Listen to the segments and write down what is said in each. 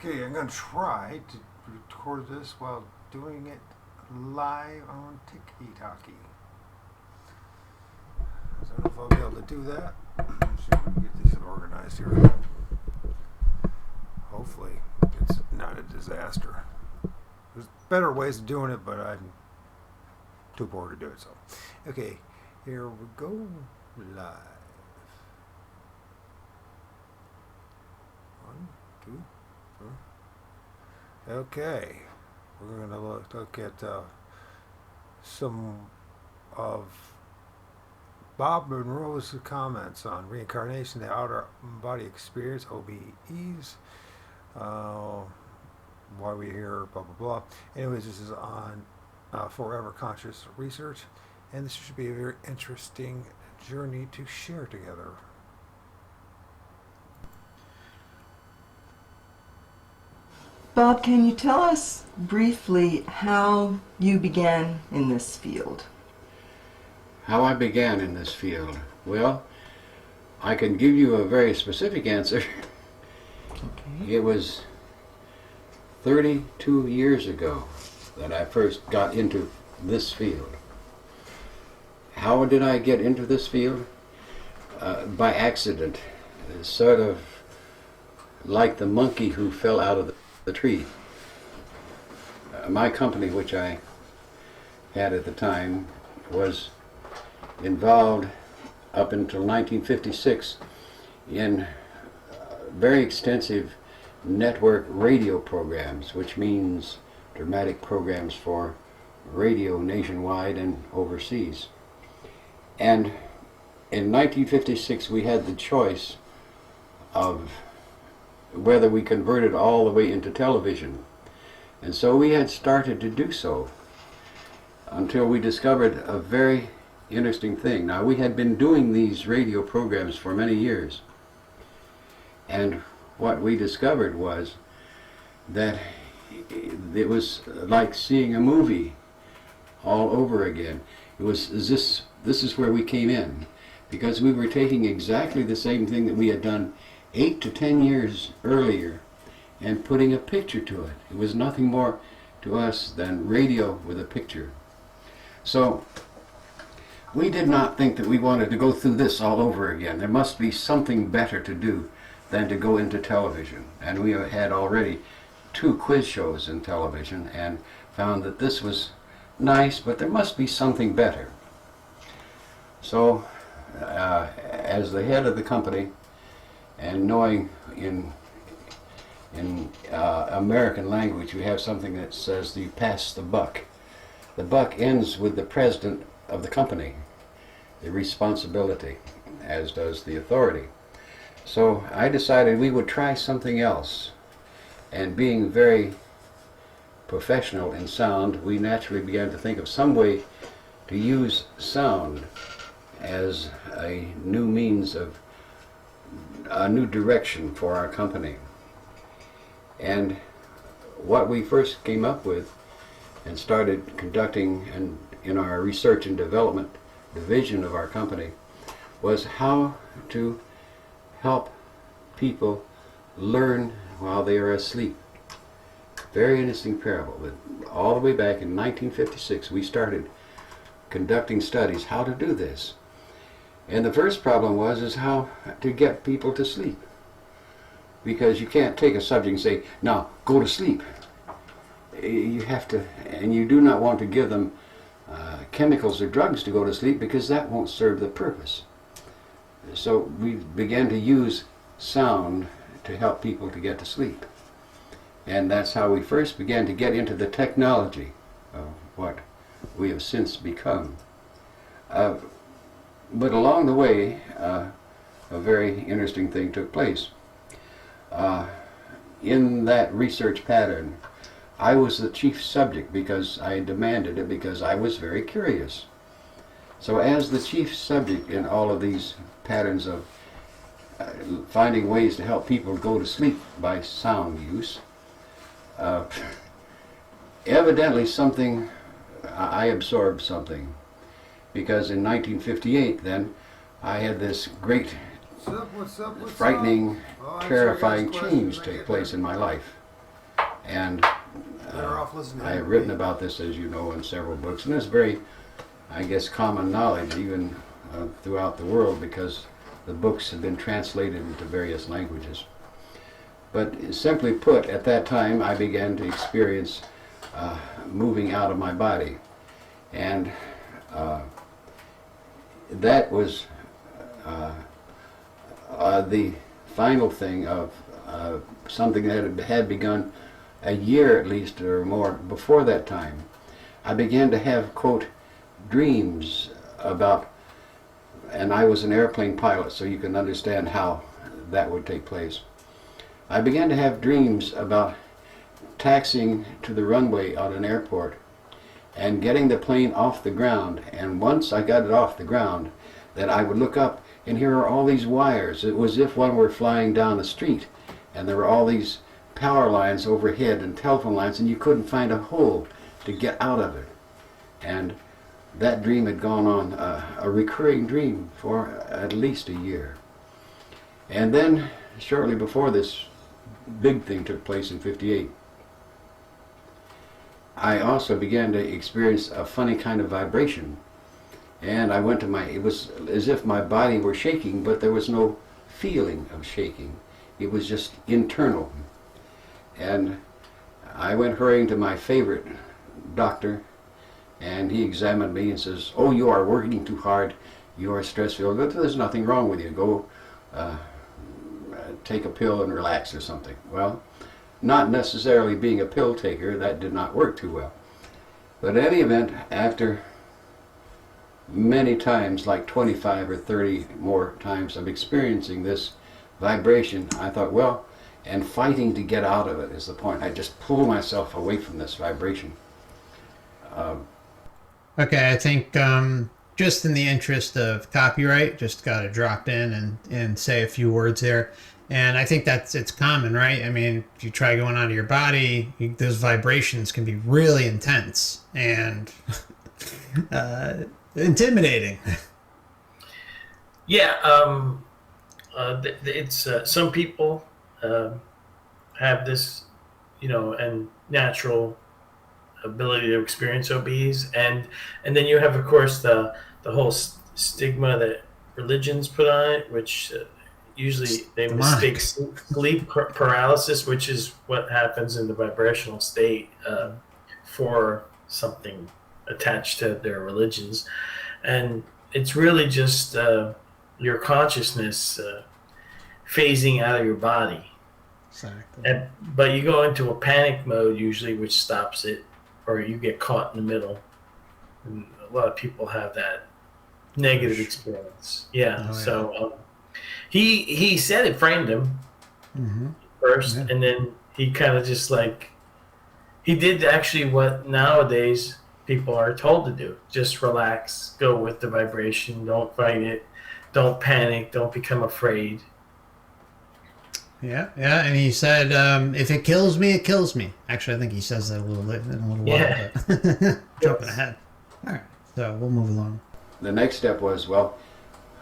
Okay, I'm going to try to record this while doing it live on TikTok. I don't know if I'll be able to do that. Let's see if we can get this organized here. Hopefully it's not a disaster. There's better ways of doing it, but I'm too bored to do it. So, okay, here we go live. 1, 2, 3. Okay, we're going to look at some of Bob Monroe's comments on reincarnation, the outer body experience, OBEs, why we here, blah, blah, blah. Anyways, this is on Forever Conscious Research, and this should be a very interesting journey to share together. Bob, can you tell us briefly how you began in this field? How I began in this field? Well, I can give you a very specific answer. Okay. It was 32 years ago that I first got into this field. How did I get into this field? By accident. Sort of like the monkey who fell out of the tree. My company, which I had at the time, was involved up until 1956 in very extensive network radio programs, which means dramatic programs for radio nationwide and overseas. And in 1956 we had the choice of whether we converted all the way into television. And so we had started to do so until we discovered a very interesting thing. Now, we had been doing these radio programs for many years, and what we discovered was that it was like seeing a movie all over again. It was this is where we came in, because we were taking exactly the same thing that we had done 8 to 10 years earlier and putting a picture to it. It was nothing more to us than radio with a picture. So we did not think that we wanted to go through this all over again. There must be something better to do than to go into television. And we had already 2 quiz shows in television and found that this was nice, but there must be something better. So as the head of the company, and knowing in American language we have something that says you pass the buck. The buck ends with the president of the company, the responsibility, as does the authority. So I decided we would try something else, and being very professional in sound, we naturally began to think of some way to use sound as a new means of a new direction for our company. And what we first came up with and started conducting and in our research and development division of our company was how to help people learn while they are asleep. Very interesting parable. All the way back in 1956 we started conducting studies how to do this. And the first problem was how to get people to sleep. Because you can't take a subject and say, now go to sleep. You have to, and you do not want to give them chemicals or drugs to go to sleep, because that won't serve the purpose. So we began to use sound to help people to get to sleep. And that's how we first began to get into the technology of what we have since become. But along the way, a very interesting thing took place. In that research pattern, I was the chief subject because I demanded it, because I was very curious. So as the chief subject in all of these patterns of finding ways to help people go to sleep by sound use, evidently I absorbed something. Because in 1958 then, I had this great, What's up? frightening, terrifying change take place in my life. And Better off listening to I him have or written me. about this, as you know, in several books, and it's very, I guess, common knowledge even throughout the world because the books have been translated into various languages. But simply put, at that time I began to experience moving out of my body. And that was the final thing of something that had begun a year at least or more before that time. I began to have, quote, dreams about, and I was an airplane pilot, so you can understand how that would take place. I began to have dreams about taxiing to the runway on an airport and getting the plane off the ground. And once I got it off the ground, that I would look up and here are all these wires. It was as if one were flying down the street and there were all these power lines overhead and telephone lines and you couldn't find a hole to get out of it. And that dream had gone on, a recurring dream for at least a year. And then shortly before this big thing took place in '58, I also began to experience a funny kind of vibration. And I went to it was as if my body were shaking, but there was no feeling of shaking. It was just internal. And I went hurrying to my favorite doctor, and he examined me and says, "Oh, you are working too hard. You are stress-filled. But there's nothing wrong with you. Go take a pill and relax or something." Well, not necessarily being a pill taker, that did not work too well. But in any event, after many times, like 25 or 30 more times of experiencing this vibration, I thought, well, and fighting to get out of it is the point. I just pull myself away from this vibration. Okay, I think just in the interest of copyright, just got to drop in and say a few words there. And I think it's common, right? I mean, if you try going out of your body, those vibrations can be really intense and intimidating. Yeah, it's some people have this, and natural ability to experience OBs, and then you have, of course, the whole stigma that religions put on it, which usually they mistake sleep paralysis, which is what happens in the vibrational state, for something attached to their religions, and it's really just your consciousness phasing out of your body. Exactly. But you go into a panic mode usually, which stops it, or you get caught in the middle. And a lot of people have that negative experience. Yeah. Oh, yeah. So he said it framed him first, and then he kind of just he did actually what nowadays people are told to do: just relax, go with the vibration, don't fight it, don't panic, don't become afraid. Yeah, and he said, if it kills me, it kills me. Actually, I think he says that in a little while, but jumping ahead. All right, so we'll move along. The next step was, well,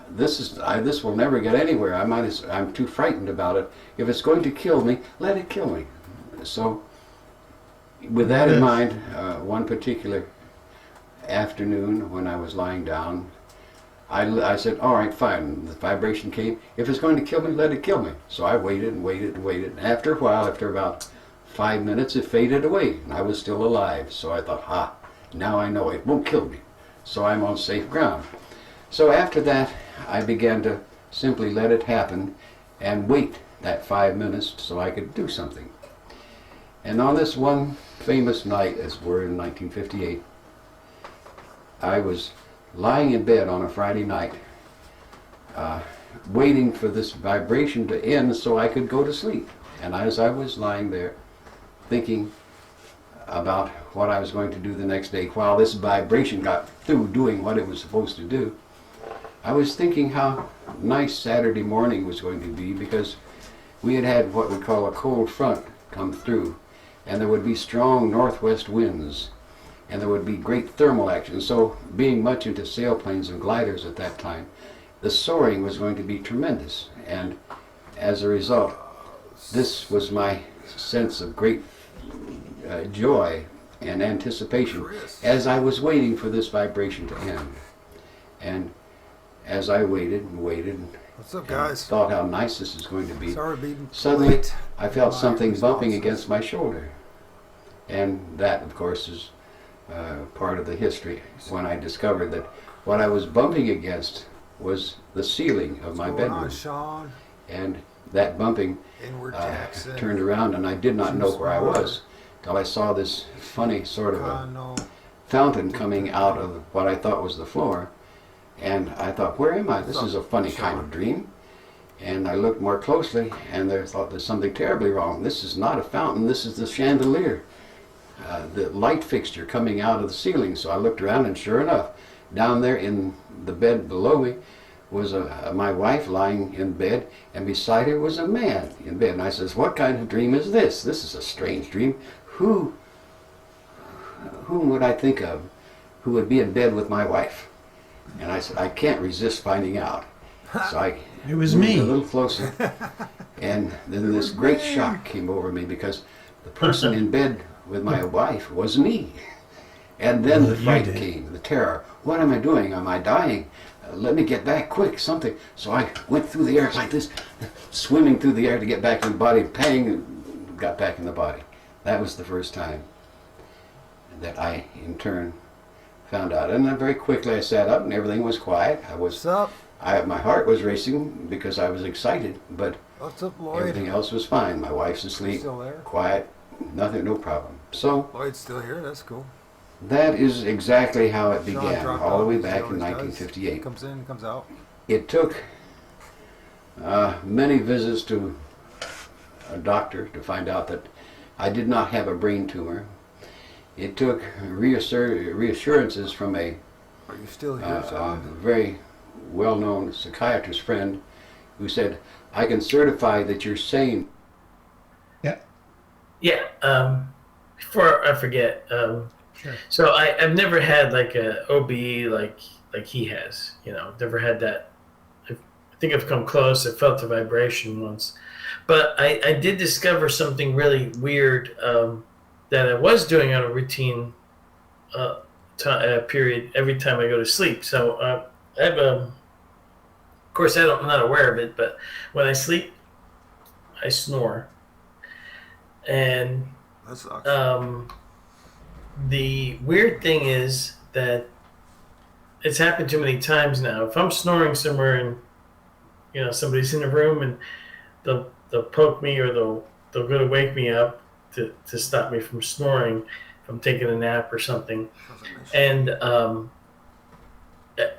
this will never get anywhere. I'm too frightened about it. If it's going to kill me, let it kill me. So, with that in mind, one particular afternoon when I was lying down, I said, all right, fine. The vibration came. If it's going to kill me, let it kill me. So I waited and waited and waited. And after a while, after about 5 minutes, it faded away. And I was still alive. So I thought, now I know it won't kill me. So I'm on safe ground. So after that, I began to simply let it happen and wait that 5 minutes so I could do something. And on this one famous night, as we're in 1958, I was lying in bed on a Friday night, waiting for this vibration to end so I could go to sleep. And as I was lying there thinking about what I was going to do the next day, while this vibration got through doing what it was supposed to do, I was thinking how nice Saturday morning was going to be, because we had what we call a cold front come through, and there would be strong northwest winds, and there would be great thermal action. So, being much into sailplanes and gliders at that time, the soaring was going to be tremendous. And as a result, this was my sense of great joy and anticipation as I was waiting for this vibration to end. And as I waited and waited, What's up, and guys? thought how nice this is going to be, Sorry being suddenly late. I felt My something bumping responses. against my shoulder. And that, of course, is part of the history when I discovered that what I was bumping against was the ceiling of my What's going on, bedroom. Sean? And that bumping Inward Jackson. turned around, and I did not know where I Smart. was till I saw this funny sort of a Kano. fountain coming out of what I thought was the floor. And I thought, where am I? This is a funny kind of dream. And I looked more closely, and I thought there's something terribly wrong. This is not a fountain, this is the chandelier, the light fixture coming out of the ceiling. So I looked around, and sure enough, down there in the bed below me was my wife lying in bed, and beside her was a man in bed. And I says, what kind of dream is this? This is a strange dream. Whom would I think of who would be in bed with my wife? And I said, I can't resist finding out. So I It was moved me. a little closer, and then this great shock came over me because the person in bed with my wife was me. And then Well, the you fright did. came, the terror. What am I doing? Am I dying? Let me get back quick, something. So I went through the air like this, swimming through the air to get back in the body, pang, and got back in the body. That was the first time that I, in turn, found out. And then very quickly I sat up and everything was quiet. What's up? My heart was racing because I was excited, but What's up, Lloyd? everything else was fine. My wife's asleep, Still there? quiet, nothing, no problem. So Lloyd's still here. That's cool. that is exactly how it Sean began, dropped all the out, way as he back in always does. 1958. Comes in, comes out. It took many visits to a doctor to find out that I did not have a brain tumor. It took reassurances from a Are you still here, Sean? very well-known psychiatrist friend who said, I can certify that you're sane. Yeah. Yeah. Before I forget, Sure. so I've never had like a OBE like he has. You know, never had that. I think I've come close. I felt the vibration once, but I did discover something really weird that I was doing on a routine period every time I go to sleep. So I have of course I'm not aware of it, but when I sleep, I snore, and That sucks. the weird thing is that it's happened too many times now. If I'm snoring somewhere and somebody's in the room and they'll poke me or they'll go to wake me up to stop me from snoring if I'm taking a nap or something. And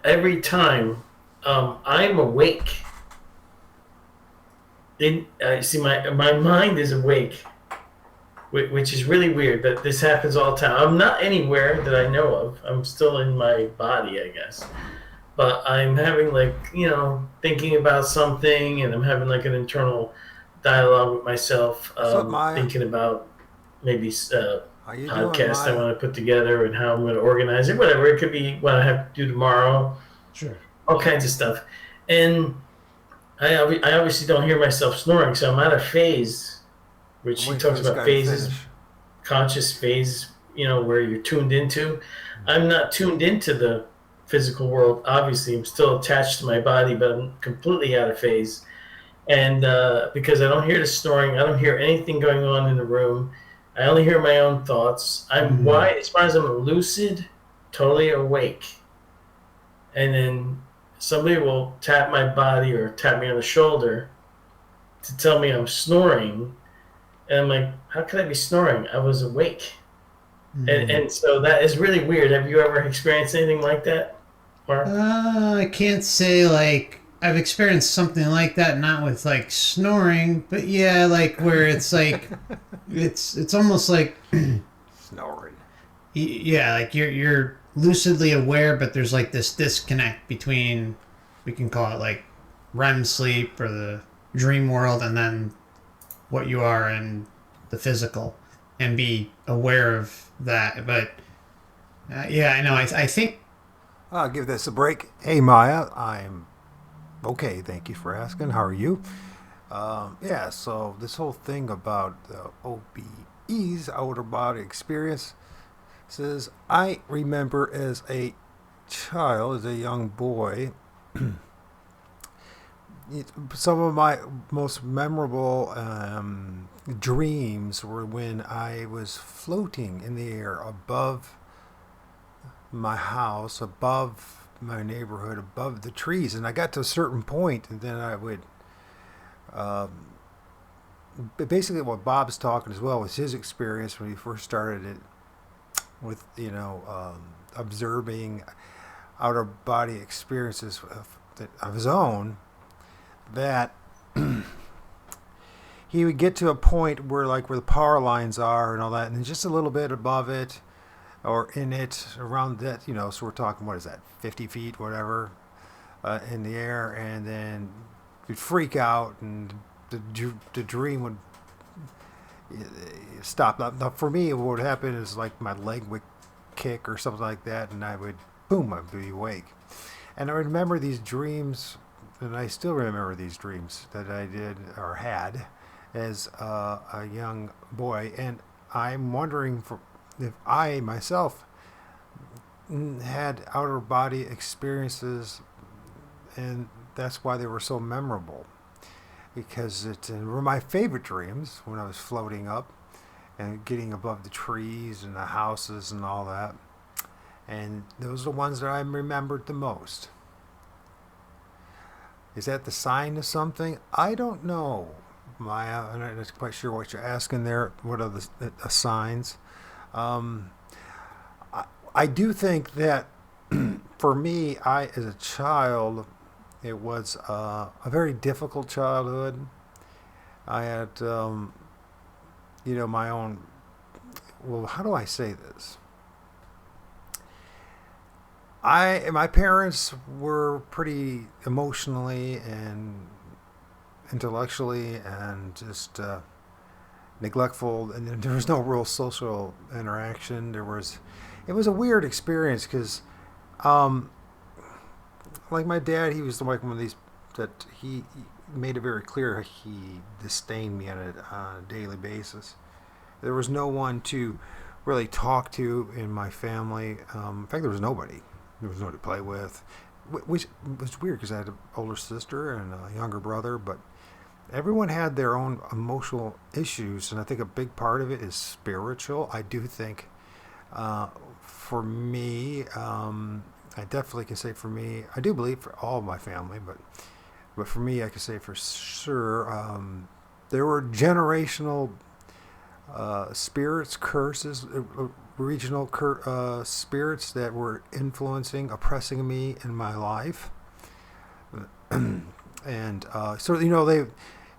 every time I'm awake, see my mind is awake, which is really weird, but this happens all the time. I'm not anywhere that I know of. I'm still in my body, I guess. But I'm having thinking about something, and I'm having like an internal dialogue with myself, What's up, Maya? thinking about maybe How you doing, podcast I Maya? want to put together and how I'm going to organize it, whatever. It could be what I have to do tomorrow, Sure. all kinds of stuff. And I obviously don't hear myself snoring, so I'm out of phase, which she Wait for talks this guy about to phases, finish. conscious phase, where you're tuned into. I'm not tuned into the physical world. Obviously, I'm still attached to my body, but I'm completely out of phase. And because I don't hear the snoring, I don't hear anything going on in the room. I only hear my own thoughts. I'm wide as far as I'm lucid, totally awake. And then somebody will tap my body or tap me on the shoulder to tell me I'm snoring. And I'm like, how could I be snoring? I was awake. And so that is really weird. Have you ever experienced anything like that, Mark? I can't say like I've experienced something like that, not with like snoring, but yeah, like where it's like it's almost like Snoring. yeah, like you're lucidly aware, but there's like this disconnect between, we can call it like REM sleep or the dream world, and then what you are in the physical, and be aware of that. But yeah, I know. I think I'll give this a break. Hey, Maya. I'm okay. Thank you for asking. How are you? Yeah, so this whole thing about the NDEs, outer body experiences, I remember as a child, as a young boy, some of my most memorable dreams were when I was floating in the air above my house, above my neighborhood, above the trees. And I got to a certain point, and then I would. But basically, what Bob's talking as well was his experience when he first started it, with observing outer body experiences of his own. That he would get to a point where the power lines are and all that, and just a little bit above it, or in it, around that, so we're talking, what is that, 50 feet, whatever, in the air, and then you'd freak out, and the dream would stop. Now, for me, what would happen is my leg would kick or something like that, and I'd be awake. And I remember these dreams, and I still remember these dreams that I did or had as a young boy, and I'm wondering if I myself had outer body experiences, and that's why they were so memorable, because it were my favorite dreams when I was floating up and getting above the trees and the houses and all that, and those are the ones that I remembered the most. Is that the sign of something? I don't know, Maya. I'm not quite sure what you're asking there. What are the signs? I do think that for me, as a child, it was a very difficult childhood. I had, my own. Well, how do I say this? My parents were pretty emotionally and intellectually and just neglectful, and there was no real social interaction. It was a weird experience because, my dad, he was one of these that he made it very clear he disdained me on a daily basis. There was no one to really talk to in my family. In fact, there was nobody. There was nobody to play with, which was weird because I had an older sister and a younger brother, but everyone had their own emotional issues, and I think a big part of it is spiritual. I do think, for me, I definitely can say for me, I do believe for all of my family, but for me, I can say for sure, there were generational spirits, curses, regional spirits that were influencing, oppressing me in my life. And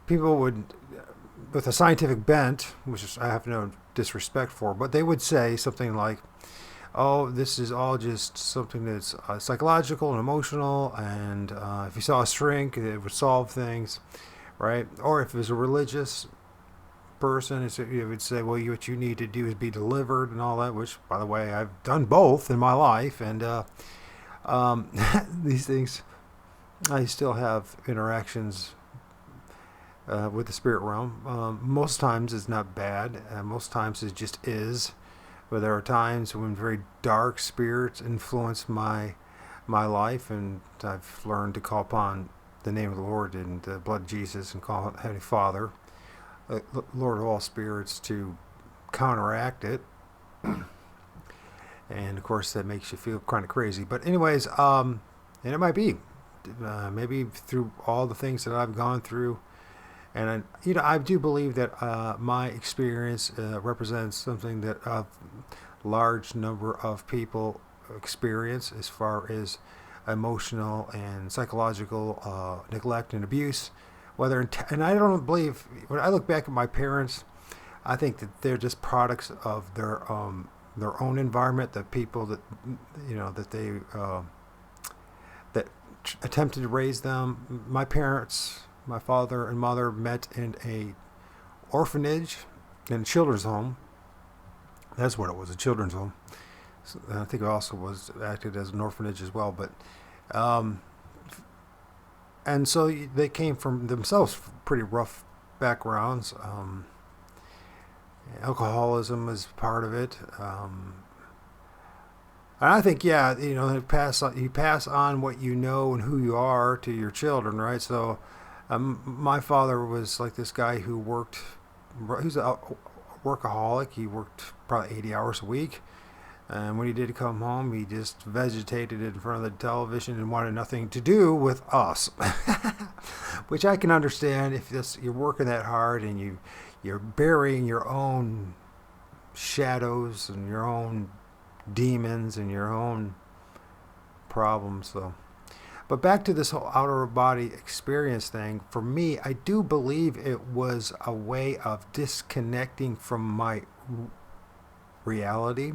people would, with a scientific bent, which I have no disrespect for, but they would say something like, oh, this is all just something that's psychological and emotional, and if you saw a shrink, it would solve things, right? Or if it was a religious person, it would say, well, what you need to do is be delivered and all that, which, by the way, I've done both in my life, and these things, I still have interactions with the spirit realm. Most times it's not bad, most times it just is, but there are times when very dark spirits influence my life, and I've learned to call upon the name of the Lord and the blood of Jesus and call it Heavenly Father, Lord of all spirits, to counteract it. And of course that makes you feel kind of crazy, but anyways, and it might be maybe through all the things that I've gone through, and I do believe that my experience represents something that a large number of people experience, as far as emotional and psychological neglect and abuse. And I don't believe, when I look back at my parents, I think that they're just products of their own environment, the people that that they that attempted to raise them. My parents, my father and mother, met in a orphanage, in a children's home. That's what it was, a children's home. So I think it also acted as an orphanage as well, but and so they came from themselves pretty rough backgrounds, Alcoholism is part of it. And I think, yeah, you pass on what you know and who you are to your children, right? So, my father was like this guy who worked. He was a workaholic. He worked probably 80 hours a week. And when he did come home, he just vegetated in front of the television and wanted nothing to do with us, which I can understand if you're working that hard and you're burying your own shadows and your own demons and your own problems. So, but back to this whole outer body experience thing. For me, I do believe it was a way of disconnecting from my reality,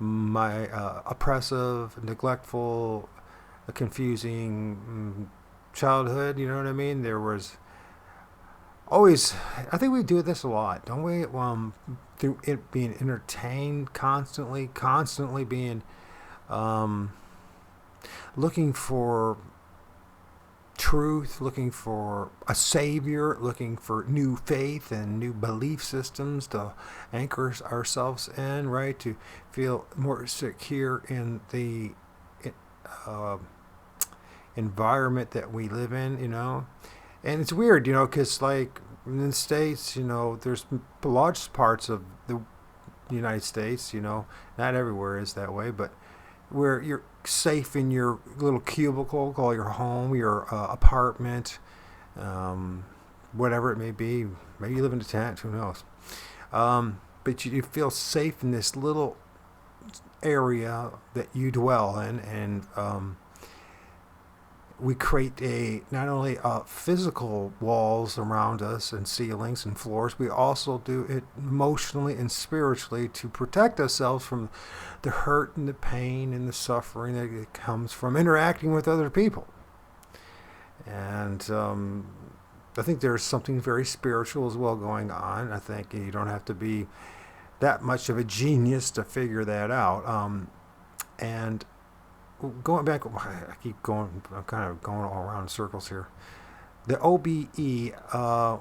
my oppressive, neglectful, confusing childhood. You know what I mean? There was always, I think we do this a lot, don't we? Through it being entertained constantly being looking for truth, looking for a savior, looking for new faith and new belief systems to anchor ourselves in, right? To feel more secure in the uh, environment that we live in, And it's weird, because like in the States, there's large parts of the United States, not everywhere is that way, but where you're safe in your little cubicle, call your home, your apartment, whatever it may be. Maybe you live in a tent, who knows? But you feel safe in this little area that you dwell in, and we create not only physical walls around us and ceilings and floors, we also do it emotionally and spiritually to protect ourselves from the hurt and the pain and the suffering that comes from interacting with other people. And I think there's something very spiritual as well going on. I think you don't have to be that much of a genius to figure that out. And going back, I'm kind of going all around in circles here. The OBE,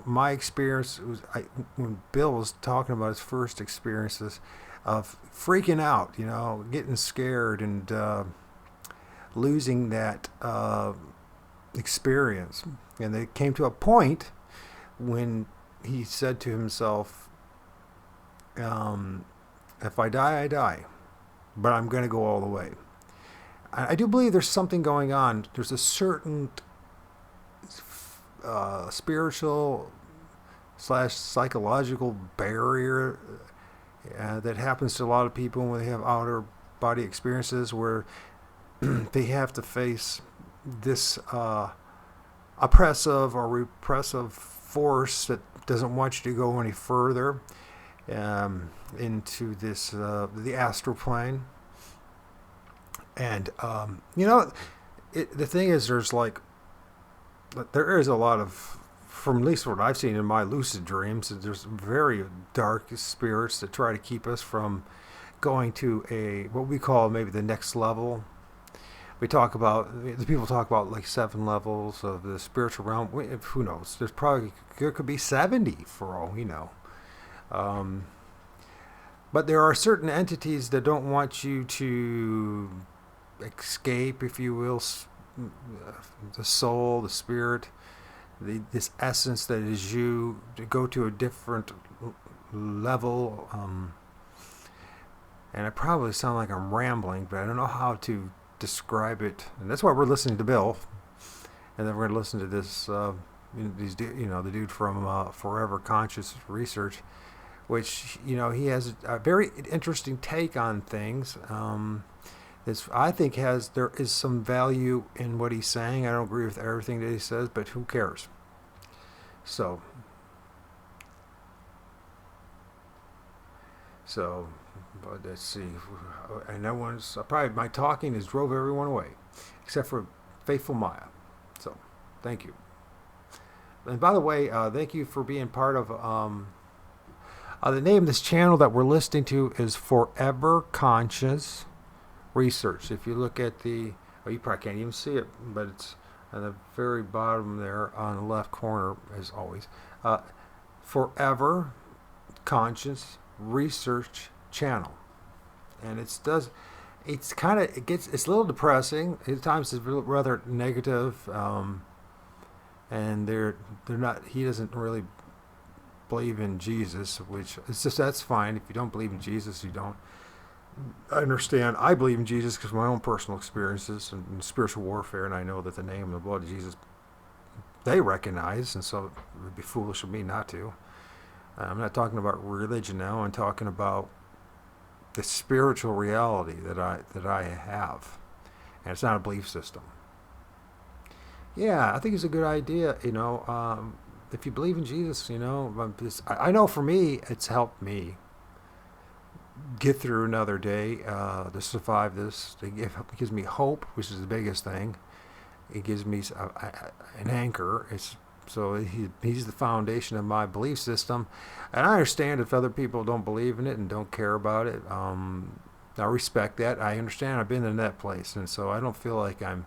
my experience was when Bill was talking about his first experiences of freaking out, getting scared and losing that experience. And they came to a point when he said to himself, if I die, I die, but I'm going to go all the way. I do believe there's something going on. There's a certain spiritual / psychological barrier that happens to a lot of people when they have outer body experiences where they have to face this oppressive or repressive force that doesn't want you to go any further into this the astral plane. And the thing is, there is a lot of, from at least what I've seen in my lucid dreams, there's very dark spirits that try to keep us from going to what we call maybe the next level. The people talk about like 7 levels of the spiritual realm. Who knows? There could be 70 for all we know. But there are certain entities that don't want you to escape, if you will, the soul, the spirit, this essence that is you, to go to a different level. And I probably sound like I'm rambling, but I don't know how to describe it. And that's why we're listening to Bill, and then we're going to listen to this, the dude from Forever Conscious Research, which he has a very interesting take on things. I think there is some value in what he's saying. I don't agree with everything that he says, but who cares? So, but let's see. And that one's probably my talking has drove everyone away, except for faithful Maya. So, thank you. And by the way, thank you for being part of. The name of this channel that we're listening to is Forever Conscious Research. If you look at you probably can't even see it, but it's at the very bottom there on the left corner, as always. Forever, conscious research channel, and it's a little depressing at times. It's rather negative, and they're not. He doesn't really believe in Jesus, which it's just that's fine. If you don't believe in Jesus, you don't. I understand. I believe in Jesus because of my own personal experiences and spiritual warfare, and I know that the name and the blood of Jesus they recognize, and so it would be foolish of me not to. I'm not talking about religion now. I'm talking about the spiritual reality that I have, and it's not a belief system. Yeah, I think it's a good idea. If you believe in Jesus, I know for me, it's helped me get through another day, to survive this. It gives me hope, which is the biggest thing. It gives me an anchor. He's the foundation of my belief system, and I understand if other people don't believe in it and don't care about it. I respect that. I understand. I've been in that place, and so I don't feel like I'm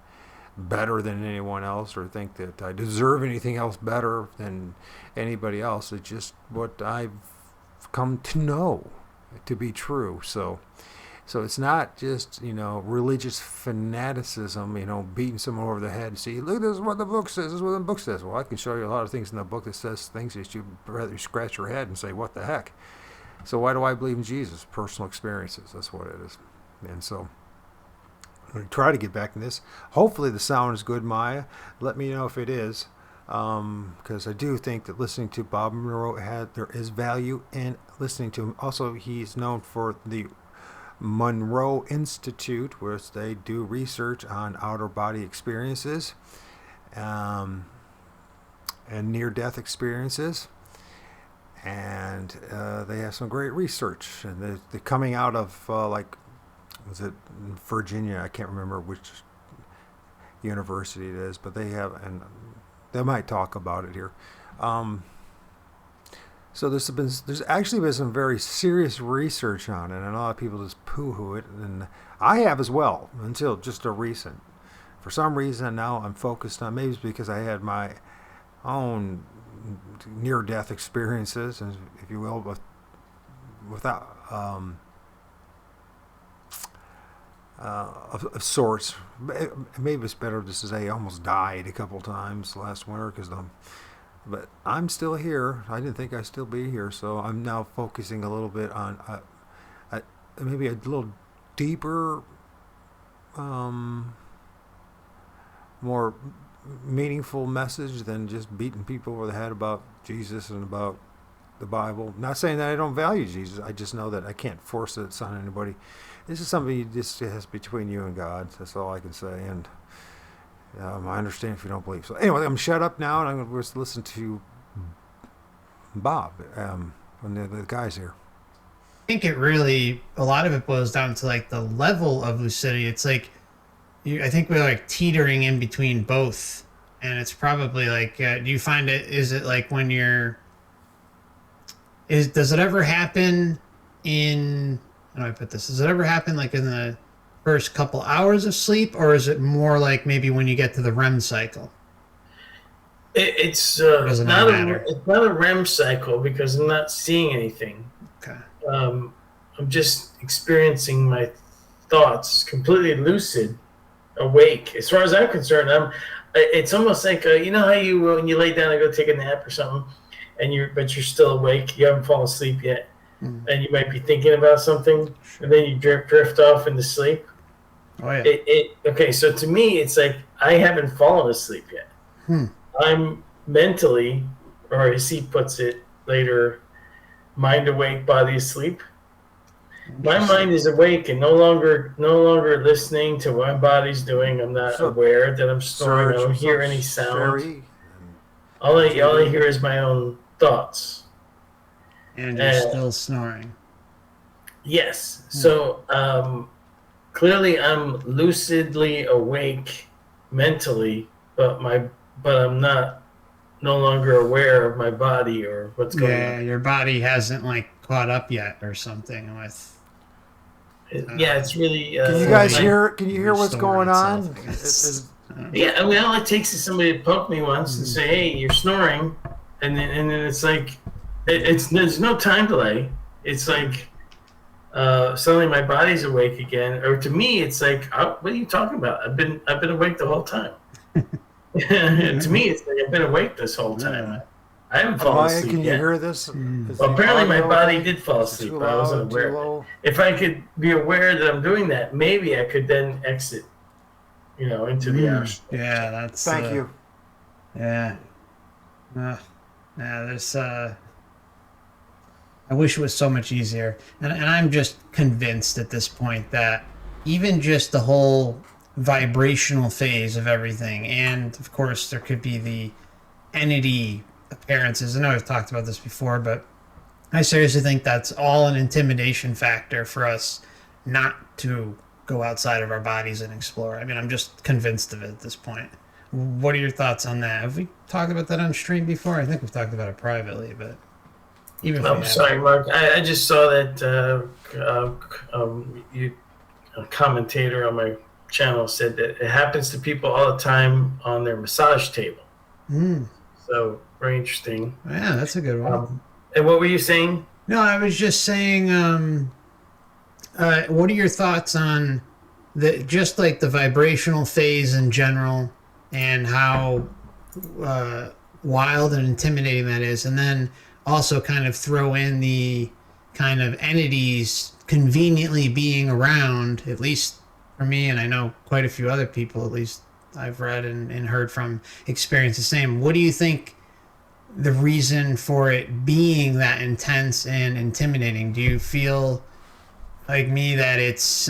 better than anyone else or think that I deserve anything else better than anybody else. It's just what I've come to know to be true. So it's not just, religious fanaticism, beating someone over the head and see, look, this is what the book says, this is what the book says. Well, I can show you a lot of things in the book that says things that you'd rather scratch your head and say, what the heck? So why do I believe in Jesus? Personal experiences, that's what it is. And so I'm going to try to get back to this. Hopefully the sound is good, Maya. Let me know if it is. Because I do think that listening to Bob Monroe, there is value in listening to him. Also, he's known for the Monroe Institute, where they do research on outer body experiences and near-death experiences. And they have some great research. And they're coming out of, was it Virginia? I can't remember which university it is, but they have, and they might talk about it here. So there's actually been some very serious research on it, and a lot of people just poo-hoo it, and I have as well until just a recent. For some reason now I'm focused on, maybe it's because I had my own near-death experiences, if you will, without of sorts. Maybe it's better just to say I almost died a couple times last winter but I'm still here. I didn't think I'd still be here, so I'm now focusing a little bit on maybe a little deeper, more meaningful message than just beating people over the head about Jesus and about the Bible. Not saying that I don't value Jesus. I just know that I can't force it on anybody. This is something you just has between you and God. That's all I can say. And I understand if you don't believe. So anyway, I'm shut up now, and I'm going to listen to Bob when the guy's here. I think a lot of it boils down to like the level of lucidity. It's like, I think we're like teetering in between both. And it's probably like, do you find is it like when does it ever happen how do I put this? Does it ever happen like in the first couple hours of sleep, or is it more like maybe when you get to the REM cycle? It's not a REM cycle because I'm not seeing anything. Okay. I'm just experiencing my thoughts completely lucid, awake. As far as I'm concerned, it's almost like how you when you lay down and go take a nap or something, but you're still awake. You haven't fallen asleep yet, and you might be thinking about something, and then you drift off into sleep. Oh yeah. Okay, so to me, it's like I haven't fallen asleep yet. I'm mentally, or as he puts it later, mind awake, body asleep. My mind is awake and no longer listening to what my body's doing. I'm not aware that I'm snoring. I don't hear any sound. All I hear is my own thoughts. And you're still snoring. Yes. So clearly I'm lucidly awake mentally, but I'm no longer aware of my body or what's going on. Yeah, your body hasn't like caught up yet or something with. It's really. Can you guys hear? Can you hear what's going on? Yeah, I mean, all it takes is somebody to poke me once and say, "Hey, you're snoring," and then it's like, it's there's no time delay. It's like suddenly my body's awake again, or to me, it's like, what are you talking about? I've been awake the whole time. To me, it's like I've been awake this whole time. I haven't fallen Maya, asleep can you yet. hear this? Is Well, the apparently my audio body okay? did fall Is it asleep, too but I wasn't loud, too aware of it. low? If I could be aware that I'm doing that, maybe I could then exit, into the astral. Yeah, that's. Thank you. Yeah. Yeah, there's. I wish it was so much easier. And I'm just convinced at this point that even just the whole vibrational phase of everything, and of course, there could be the entity appearances. I know I've talked about this before, but I seriously think that's all an intimidation factor for us not to go outside of our bodies and explore. I mean, I'm just convinced of it at this point. What are your thoughts on that? Have we talked about that on stream before? I think we've talked about it privately, but even if we I'm haven't. sorry, Mark. I just saw that a commentator on my channel said that it happens to people all the time on their massage table. Mm. So very interesting. Yeah, that's a good one. And what were you saying? No, I was just saying, what are your thoughts on just like the vibrational phase in general and how wild and intimidating that is, and then also kind of throw in the kind of entities conveniently being around, at least for me, and I know quite a few other people, at least I've read and heard from, experience the same. What do you think the reason for it being that intense and intimidating? Do you feel like me that it's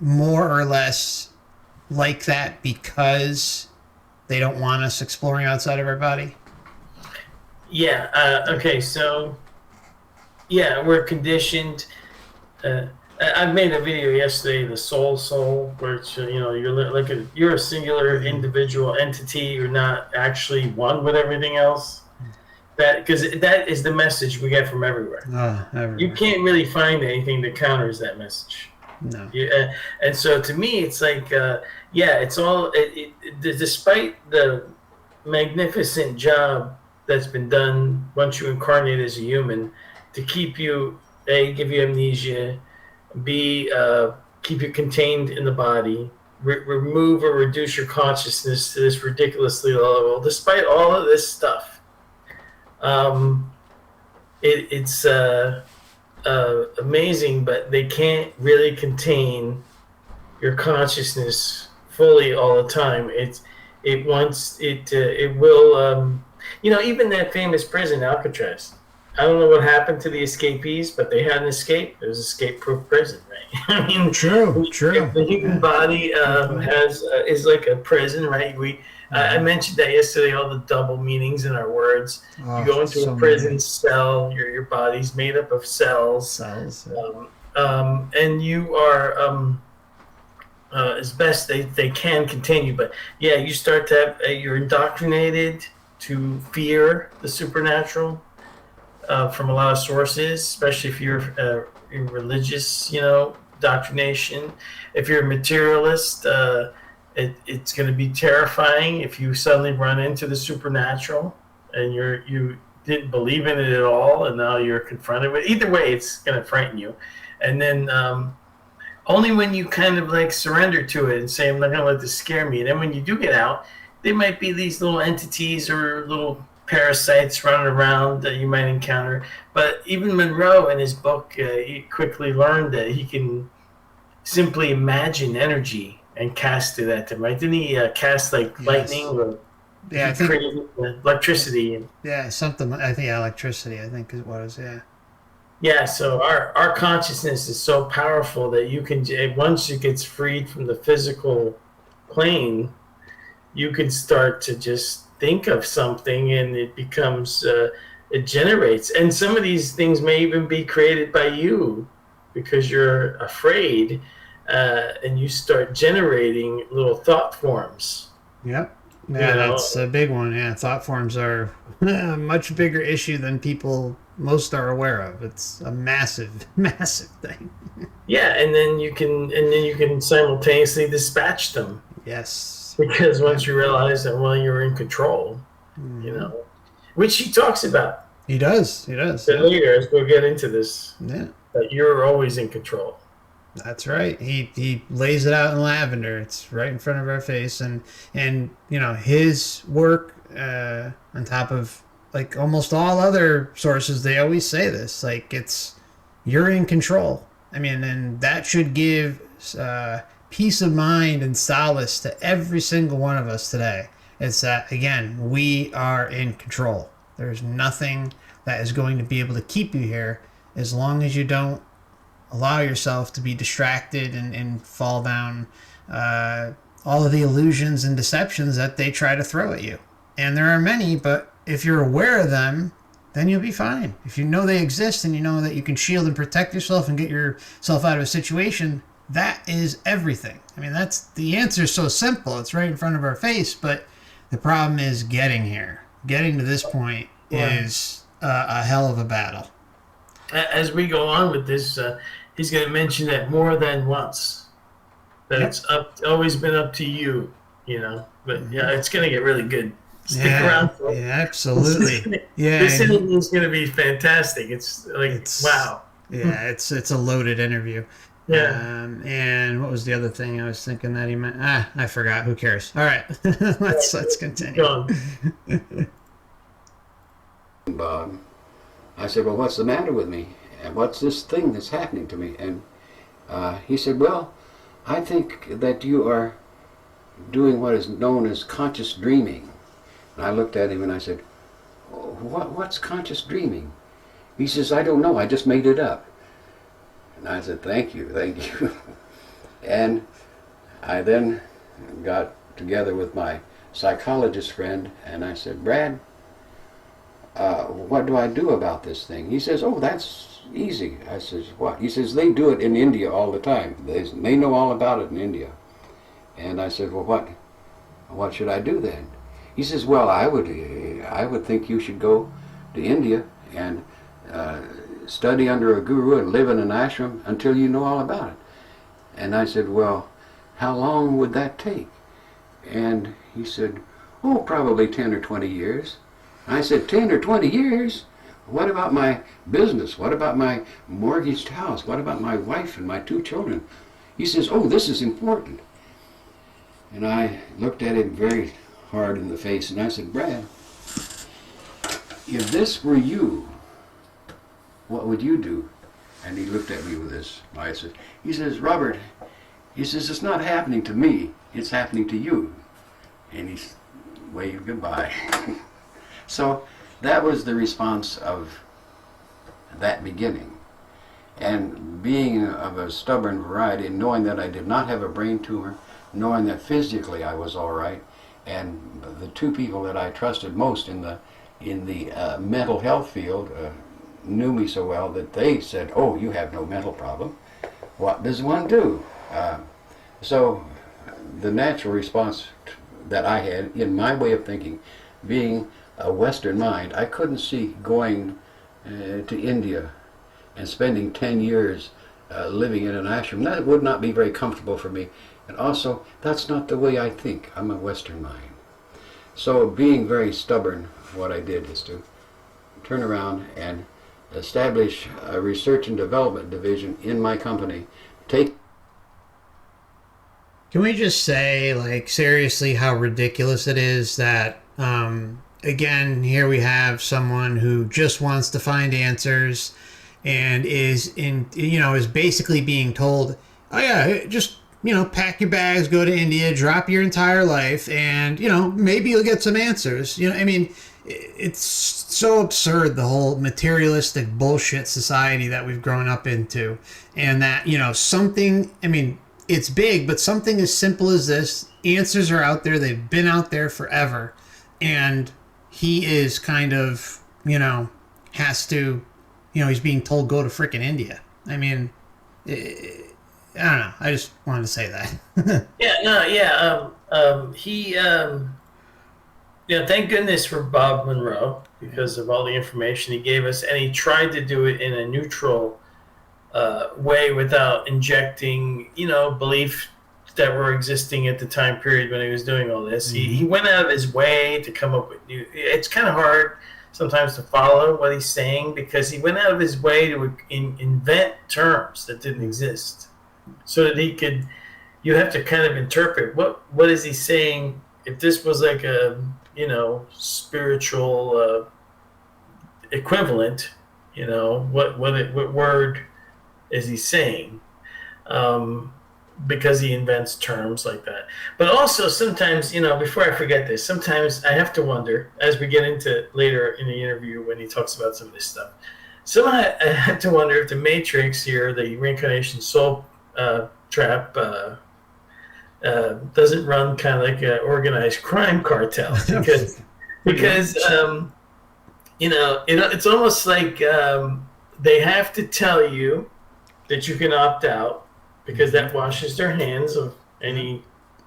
more or less like that because they don't want us exploring outside of our body? Yeah. Okay. So, yeah, we're conditioned. I made a video yesterday, the soul, where it's, you're a singular individual entity. You're not actually one with everything else. Because that is the message we get from everywhere. Everywhere. You can't really find anything that counters that message. No. And so to me, it's like, it's all. Despite the magnificent job that's been done once you incarnate as a human to keep you, A, give you amnesia, B, keep you contained in the body, remove or reduce your consciousness to this ridiculously low level. Despite all of this stuff, it's amazing, but they can't really contain your consciousness fully all the time. It will, even that famous prison, Alcatraz. I don't know what happened to the escapees, but they had an escape. It was escape-proof prison, right? I mean, True. The human body is like a prison, right? I mentioned that yesterday. All the double meanings in our words. You go into a prison cell. Your body's made up of cells. And you are as best they can continue. But yeah, you start to have you're indoctrinated to fear the supernatural. From a lot of sources, especially if you're religious, indoctrination. If you're a materialist, it's going to be terrifying if you suddenly run into the supernatural and you didn't believe in it at all, and now you're confronted with it. Either way, it's going to frighten you. And then only when you kind of like surrender to it and say, I'm not going to let this scare me. And then when you do get out, there might be these little entities or little parasites running around that you might encounter. But even Monroe in his book, he quickly learned that he can simply imagine energy and cast it at them, right? Didn't he cast lightning or I think electricity? Yeah, something. I think electricity, I think, is what it is. Yeah. Yeah, so our consciousness is so powerful that you can, once it gets freed from the physical plane, you can start to just think of something and it becomes it generates, and some of these things may even be created by you because you're afraid, and you start generating little thought forms. Yep. Yeah, that's a big one. Yeah, thought forms are a much bigger issue than most are aware of. It's a massive thing. Yeah, and then you can simultaneously dispatch them. Yes. Because once you realize that, you're in control, which he talks about. He does. He does. But Yeah. later, as we'll get into this, Yeah. that you're always in control. That's right. He lays it out in lavender. It's right in front of our face, and you know his work on top of like almost all other sources. They always say this. Like it's you're in control. I mean, and that should give peace of mind and solace to every single one of us today. It's that again we are in control. There's nothing that is going to be able to keep you here as long as you don't allow yourself to be distracted and fall down all of the illusions and deceptions that they try to throw at you. And there are many, but if you're aware of them, then you'll be fine. If you know they exist and you know that you can shield and protect yourself and get yourself out of a situation, that is everything. I mean, that's the answer is so simple. It's right in front of our face, but the problem is getting here. Getting to this point is a hell of a battle. As we go on with this, he's going to mention that more than once. That it's always been up to you, you know. But yeah, it's going to get really good. Stick around. Yeah, absolutely. Yeah, This interview is going to be fantastic. It's like wow. Yeah, it's a loaded interview. Yeah. And what was the other thing I was thinking that he meant? I forgot. Who cares? All right, let's continue. Go on. Bob, I said, well, what's the matter with me? And what's this thing that's happening to me? And he said, well, I think that you are doing what is known as conscious dreaming. And I looked at him and I said, what's conscious dreaming? He says, I don't know, I just made it up. And I said, thank you. And I then got together with my psychologist friend and I said, Brad, what do I do about this thing? He says, oh, that's easy. I says, what? He says, they do it in India all the time. They know all about it in India. And I said, well, what should I do then? He says, well, I would think you should go to India and study under a guru and live in an ashram until you know all about it. And I said, well, how long would that take? And he said, oh, probably 10 or 20 years. I said, 10 or 20 years? What about my business? What about my mortgaged house? What about my wife and my 2 children? He says, oh, this is important. And I looked at him very hard in the face and I said, Brad, if this were you, what would you do? And he looked at me with his eyes. He says, Robert, he says, it's not happening to me, it's happening to you. And he waved goodbye. So that was the response of that beginning. And being of a stubborn variety, and knowing that I did not have a brain tumor, knowing that physically I was all right, and the 2 people that I trusted most in the mental health field knew me so well that they said, oh, you have no mental problem. What does one do? So the natural response that I had, in my way of thinking, being a Western mind, I couldn't see going to India and spending 10 years living in an ashram. That would not be very comfortable for me. And also, that's not the way I think. I'm a Western mind. So being very stubborn, what I did is to turn around and establish a research and development division in my company. Can we just say, like, seriously, how ridiculous it is that, again, here we have someone who just wants to find answers and is basically being told, oh yeah, just, pack your bags, go to India, drop your entire life, and, maybe you'll get some answers. I mean, it's so absurd, the whole materialistic bullshit society that we've grown up into. And that, it's big, but something as simple as this, answers are out there, they've been out there forever. And he is kind of, has to, he's being told go to frickin' India. I mean, I don't know. I just wanted to say that. Thank goodness for Bob Monroe because of all the information he gave us, and he tried to do it in a neutral way without injecting, belief that were existing at the time period when he was doing all this. Mm-hmm. He went out of his way to come up with new. It's kind of hard sometimes to follow what he's saying, because he went out of his way to invent terms that didn't exist, so that he could. You have to kind of interpret what is he saying. If this was like a spiritual equivalent, what word is he saying? Because he invents terms like that. But also sometimes, before I forget this, sometimes I have to wonder, as we get into later in the interview when he talks about some of this stuff, I have to wonder if the Matrix here, the reincarnation soul trap, doesn't run kind of like an organized crime cartel, because it's almost like they have to tell you that you can opt out, because that washes their hands of any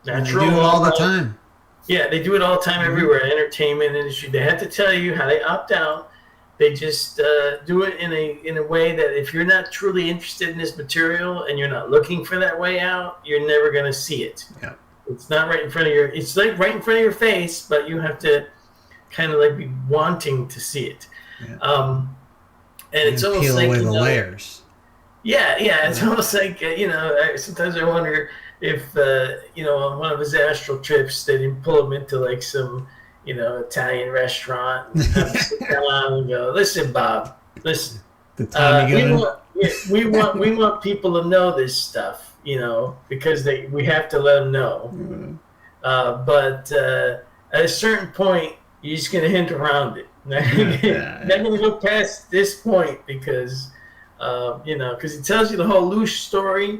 natural They do it law. all the time. Yeah, they do it all the time everywhere. Entertainment industry, they have to tell you how they opt out. They just do it in a way that if you're not truly interested in this material and you're not looking for that way out, you're never going to see it. Yeah. It's not right in front of it's like right in front of your face, but you have to kind of like be wanting to see it. Yeah. And it's almost peel like away the layers. Yeah, it's almost like sometimes I wonder if on one of his astral trips they didn't pull him into like some Italian restaurant and have him sit down and go, "Listen, Bob, listen. The Tommy gun. We want people to know this stuff, because we have to let them know. But at a certain point, you're just gonna hint around it. Not gonna go past this point because." Because he tells you the whole loose story,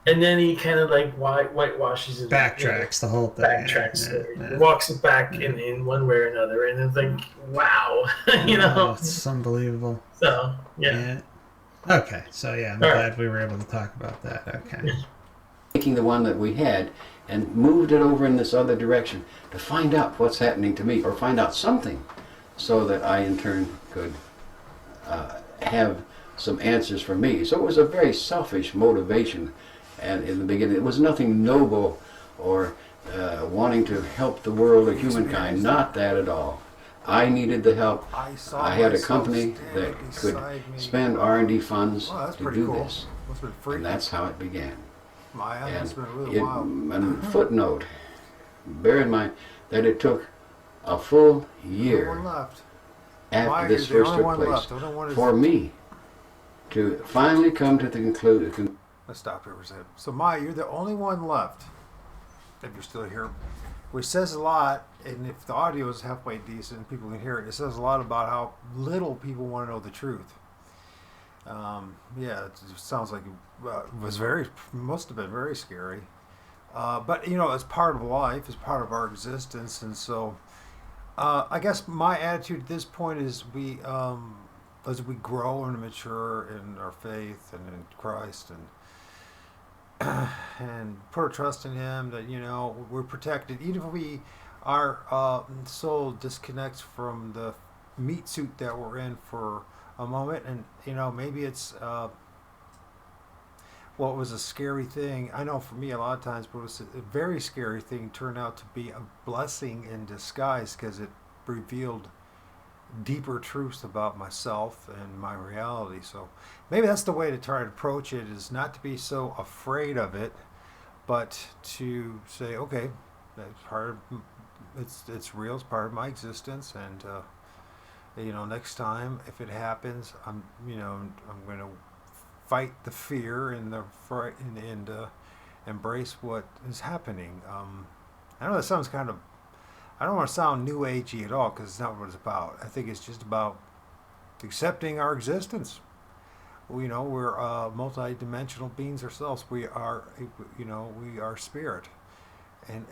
and then he kind of like whitewashes it. Backtracks the whole thing. Backtracks. Walks it back in one way or another, and it's like, wow, It's unbelievable. So, yeah. Okay, so I'm glad we were able to talk about that. Okay. Taking the one that we had and moved it over in this other direction to find out what's happening to me, or find out something, so that I in turn could have some answers for me. So it was a very selfish motivation, and in the beginning it was nothing noble or wanting to help the world or humankind. Not that at all. I needed the help. I had a company that could spend R&D funds to do this, and that's how it began. That's been really wild. And footnote, bear in mind that it took a full year after this first took place for me to finally come to the conclusion. Let's stop here for a second. So, Maya, you're the only one left, if you're still here, which says a lot. And if the audio is halfway decent and people can hear it, it says a lot about how little people want to know the truth. It sounds like it must have been very scary. But it's part of life, it's part of our existence, and so I guess my attitude at this point is as we grow and mature in our faith and in Christ and put our trust in Him, that we're protected, even if our soul disconnects from the meat suit that we're in for a moment, and maybe it's what was a scary thing. I know for me a lot of times, but it was a very scary thing turned out to be a blessing in disguise, because it revealed deeper truths about myself and my reality. So maybe that's the way to try to approach it, is not to be so afraid of it, but to say, okay, that's part of it's real, it's part of my existence, and next time if it happens, I'm going to fight the fear and the fright and embrace what is happening. I know that sounds kind of, I don't want to sound new agey at all, because it's not what it's about. I think it's just about accepting our existence. We're multi-dimensional beings ourselves. We are spirit, and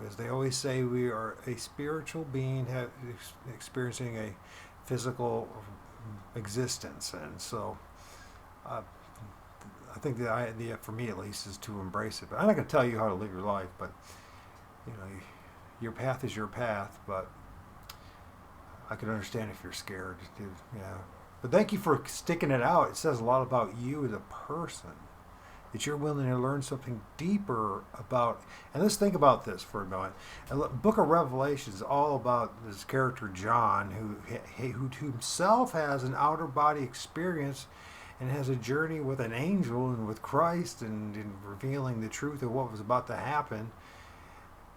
as they always say, we are a spiritual being experiencing a physical existence, and so I think the idea, for me at least, is to embrace it. But I'm not going to tell you how to live your life, but your path is your path, but I can understand if you're scared. But thank you for sticking it out. It says a lot about you as a person. that you're willing to learn something deeper about. And let's think about this for a moment. The Book of Revelation is all about this character John, who himself has an outer body experience and has a journey with an angel and with Christ, and revealing the truth of what was about to happen.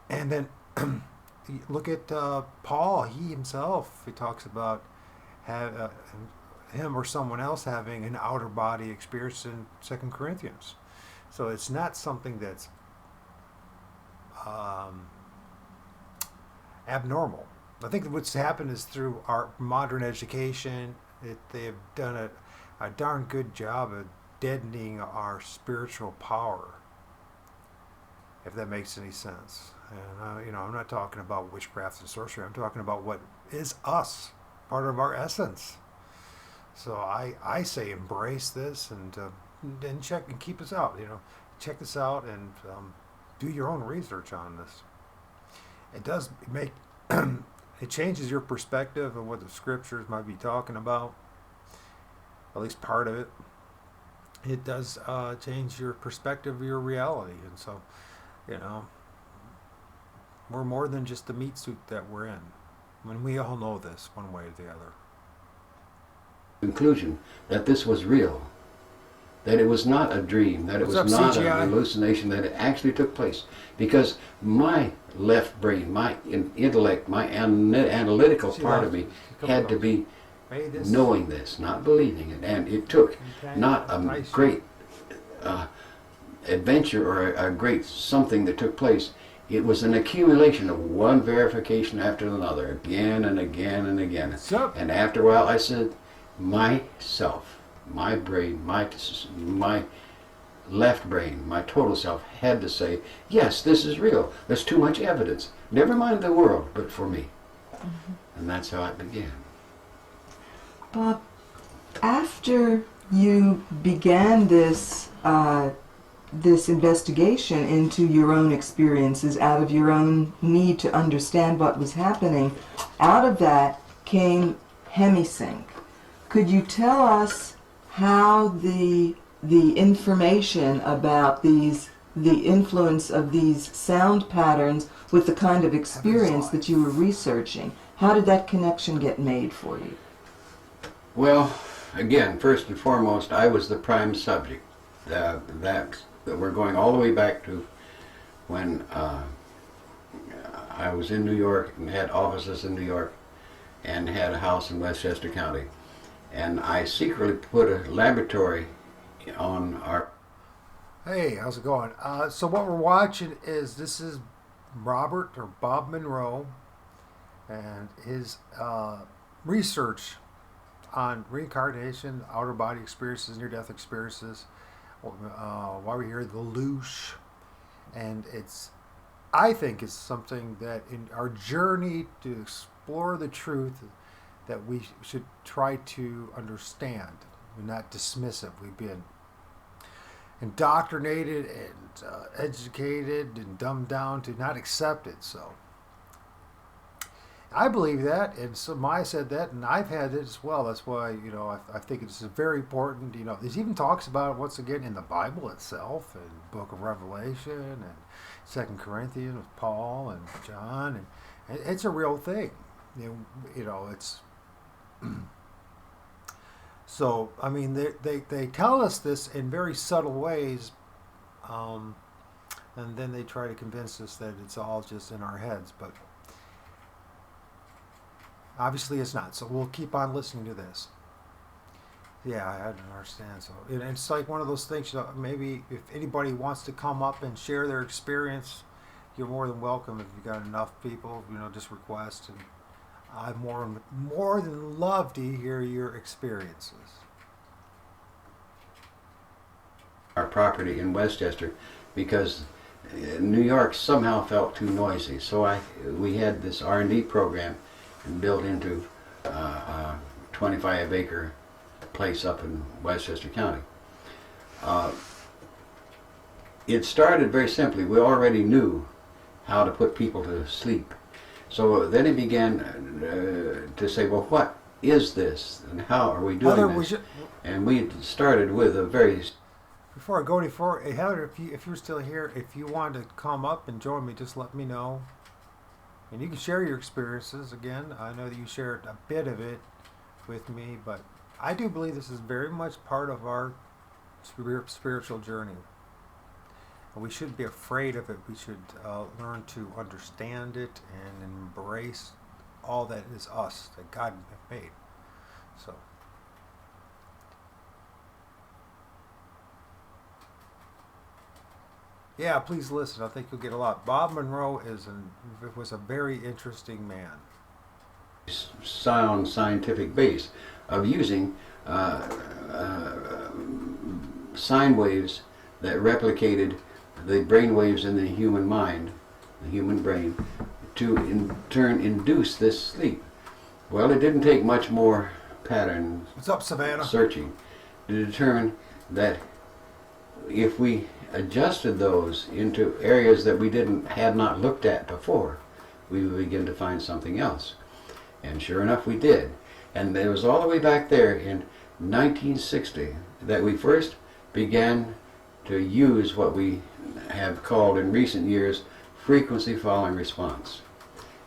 And then look at Paul. He himself, he talks about him or someone else having an outer body experience in 2 Corinthians. So it's not something that's abnormal. I think what's happened is through our modern education, they have done a darn good job of deadening our spiritual power, if that makes any sense. And I'm not talking about witchcraft and sorcery. I'm talking about what is us, part of our essence. So I say embrace this and check and keep us out. Check this out and do your own research on this. It does make it changes your perspective of what the scriptures might be talking about. At least part of it. It does change your perspective of your reality, and so we're more than just the meat suit that we're in. When we all know this, one way or the other. Conclusion that this was real, that it was not a dream, that it was not an hallucination, that it actually took place. Because my left brain, my intellect, my analytical part of me had to be knowing this, not believing it. And it took not a great adventure or a great something that took place. It was an accumulation of one verification after another, again and again and again. And after a while I said, myself, my brain, my left brain, my total self had to say, yes, this is real. There's too much evidence. Never mind the world, but for me. Mm-hmm. And that's how it began. Bob, after you began this this investigation into your own experiences, out of your own need to understand what was happening, out of that came Hemisync. Could you tell us how the information about the influence of these sound patterns with the kind of experience that you were researching, how did that connection get made for you? Well, again, first and foremost, I was the prime subject. That we're going all the way back to when I was in New York and had offices in New York and had a house in Westchester County. And I secretly put a laboratory on our... Hey, how's it going? So what we're watching is, this is Robert, or Bob Monroe, and his research on reincarnation, outer body experiences, near-death experiences, why we're here, the Loosh. And I think it's something that in our journey to explore the truth that we should try to understand and not dismiss it. We've been indoctrinated and educated and dumbed down to not accept it. So I believe that, and so Maya said that, and I've had it as well. That's why I think it's very important. There's even talks about it once again in the Bible itself, and Book of Revelation, and 2 Corinthians with Paul and John, and it's a real thing. It's so. I mean, they tell us this in very subtle ways, and then they try to convince us that it's all just in our heads, but obviously it's not. So we'll keep on listening to this. Yeah, I don't understand. So it's like one of those things. Maybe if anybody wants to come up and share their experience, you're more than welcome. If you've got enough people, just request, and I'd more than love to hear your experiences. Our property in Westchester, because New York somehow felt too noisy. So we had this R&D program built into a 25-acre place up in Westchester County. It started very simply. We already knew how to put people to sleep. So then it began to say, well, what is this and how are we doing this? And we started with a very Before I go any further, hey, Heather, if you're still here, if you want to come up and join me, just let me know. And you can share your experiences again. I know that you shared a bit of it with me, but I do believe this is very much part of our spiritual journey. And we shouldn't be afraid of it. We should learn to understand it and embrace all that is us, that God made. So. Yeah, please listen. I think you'll get a lot. Bob Monroe was a very interesting man. Sound scientific base of using sine waves that replicated the brain waves in the human mind, the human brain, to in turn induce this sleep. Well, it didn't take much more pattern What's up, Savannah? searching to determine that if we adjusted those into areas that we had not looked at before, we would begin to find something else. And sure enough, we did. And it was all the way back there in 1960 that we first began to use what we have called in recent years frequency following response.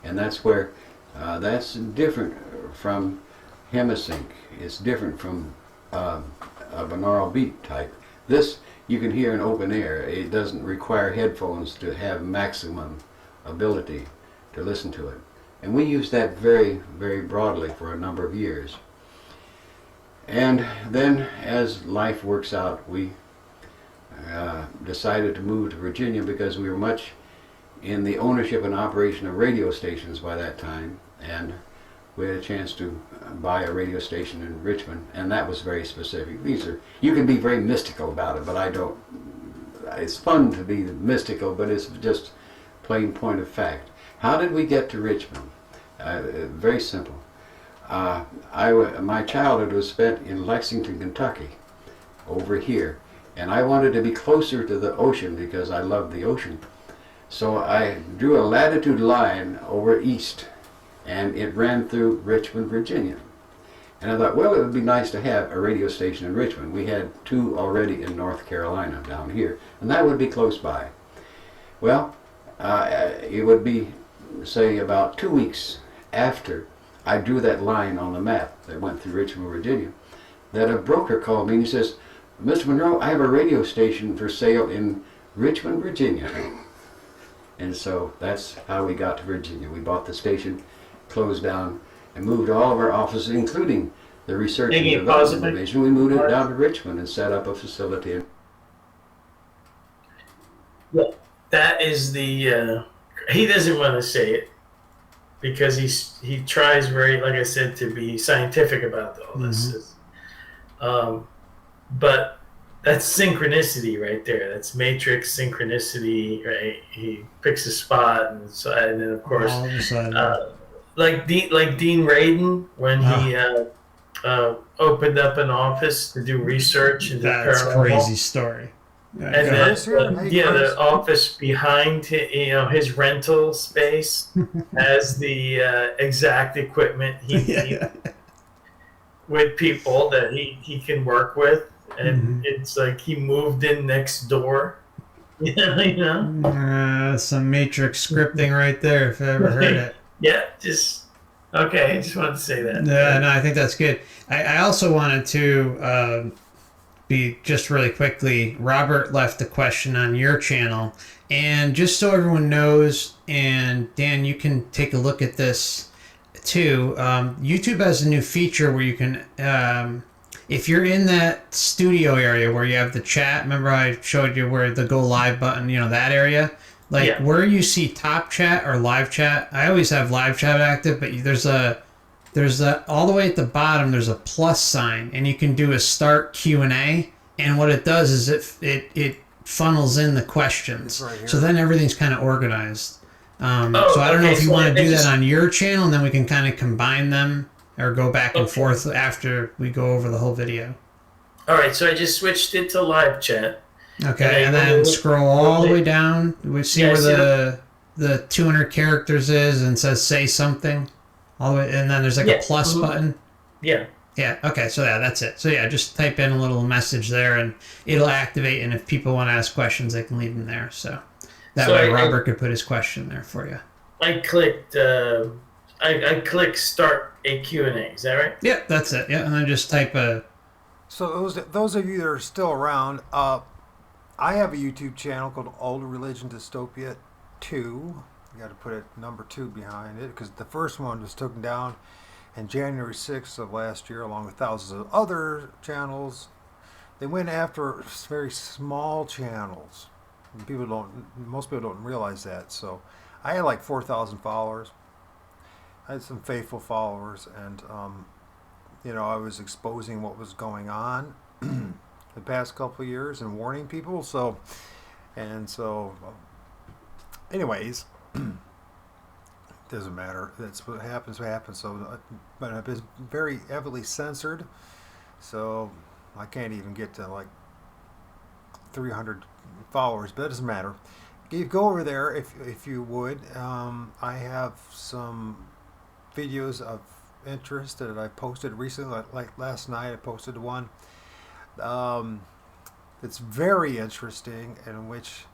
And that's where that's different from hemisync. It's different from a binaural beat type. This you can hear in open air. It doesn't require headphones to have maximum ability to listen to it. And we used that very, very broadly for a number of years. And then as life works out, we decided to move to Virginia because we were much in the ownership and operation of radio stations by that time. And we had a chance to buy a radio station in Richmond, and that was very specific. You can be very mystical about it, but I don't. It's fun to be mystical, but it's just plain point of fact. How did we get to Richmond? Very simple. My childhood was spent in Lexington, Kentucky, over here, and I wanted to be closer to the ocean because I loved the ocean. So I drew a latitude line over east, and it ran through Richmond, Virginia. And I thought, well, it would be nice to have a radio station in Richmond. We had two already in North Carolina down here, and that would be close by. Well, it would be, say, about 2 weeks after I drew that line on the map that went through Richmond, Virginia, that a broker called me and he says, Mr. Monroe, I have a radio station for sale in Richmond, Virginia. And so that's how we got to Virginia. We bought the station, closed down, and moved all of our offices, including the research and development division. We moved it down to Richmond and set up a facility. Yeah, that is the. He doesn't want to say it because he tries very, like I said, to be scientific about all this. Mm-hmm. But that's synchronicity right there. That's matrix synchronicity, right? He picks a spot, and then of course, like Dean Radin when he opened up an office to do research into that's paranormal. Crazy story. And then, the office behind his rental space has the exact equipment he needs with people that he can work with. And it's like he moved in next door. Some matrix scripting right there, if I ever heard it. Yeah, just okay. I just wanted to say that. Yeah, no, I think that's good. I also wanted to be just really quickly. Robert left a question on your channel, and just so everyone knows, and Dan, you can take a look at this too. YouTube has a new feature where you can. If you're in that studio area where you have the chat, remember I showed you where the go live button, that area? Where you see top chat or live chat, I always have live chat active, but there's all the way at the bottom, there's a plus sign, and you can do a start Q&A, and what it does is it funnels in the questions. Right, so then everything's kind of organized. So I don't know if you want to do that on your channel, and then we can kind of combine them. Or go back and forth after we go over the whole video. All right, so I just switched it to live chat. Okay, and then scroll all the way down. We see where the 200 characters is and says say something. All the way, and then there's like a plus button. Yeah. Yeah. Okay. So yeah, that's it. So yeah, just type in a little message there, and it'll activate. And if people want to ask questions, they can leave them there. So that So way, Robert could put his question there for you. I clicked I clicked start a Q&A. Is that right? Yeah, that's it. Yeah, and then just type a. So those of you that are still around, I have a YouTube channel called Old Religion Dystopia 2. You got to put it number 2 behind it because the first one was taken down in January 6th of last year, along with thousands of other channels. They went after very small channels. And most people don't realize that. So I had like 4,000 followers. I had some faithful followers, and I was exposing what was going on the past couple of years and warning people. Anyways, doesn't matter. That's what happens. What happens. So, but I've been very heavily censored, so I can't even get to like 300 followers. But it doesn't matter. You go over there if you would. I have some videos of interest that I posted recently. Like last night, I posted one. It's very interesting, in which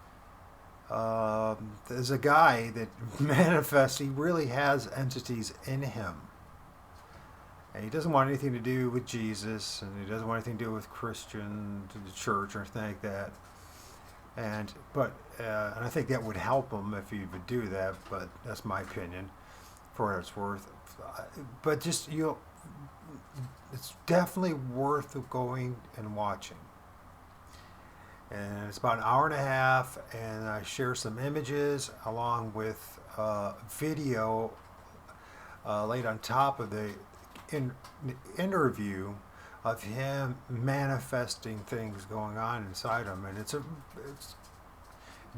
there's a guy that manifests. He really has entities in him, and he doesn't want anything to do with Jesus, and he doesn't want anything to do with Christian, to the church, or anything like that. And I think that would help him if he would do that. But that's my opinion, for what it's worth. But just it's definitely worth going and watching. And it's about an hour and a half, and I share some images along with video laid on top of the interview of him manifesting things going on inside him, and it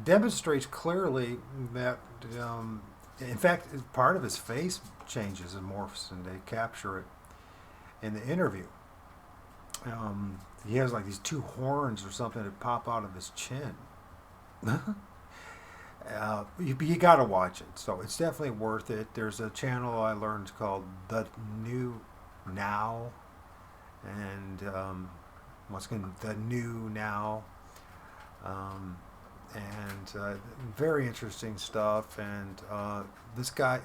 demonstrates clearly that, in fact, part of his face changes and morphs, and they capture it in the interview. He has like these 2 horns or something that pop out of his chin. You got to watch it. So it's definitely worth it. There's a channel I learned called The New Now. And once again, The New Now. Very interesting stuff. And this guy,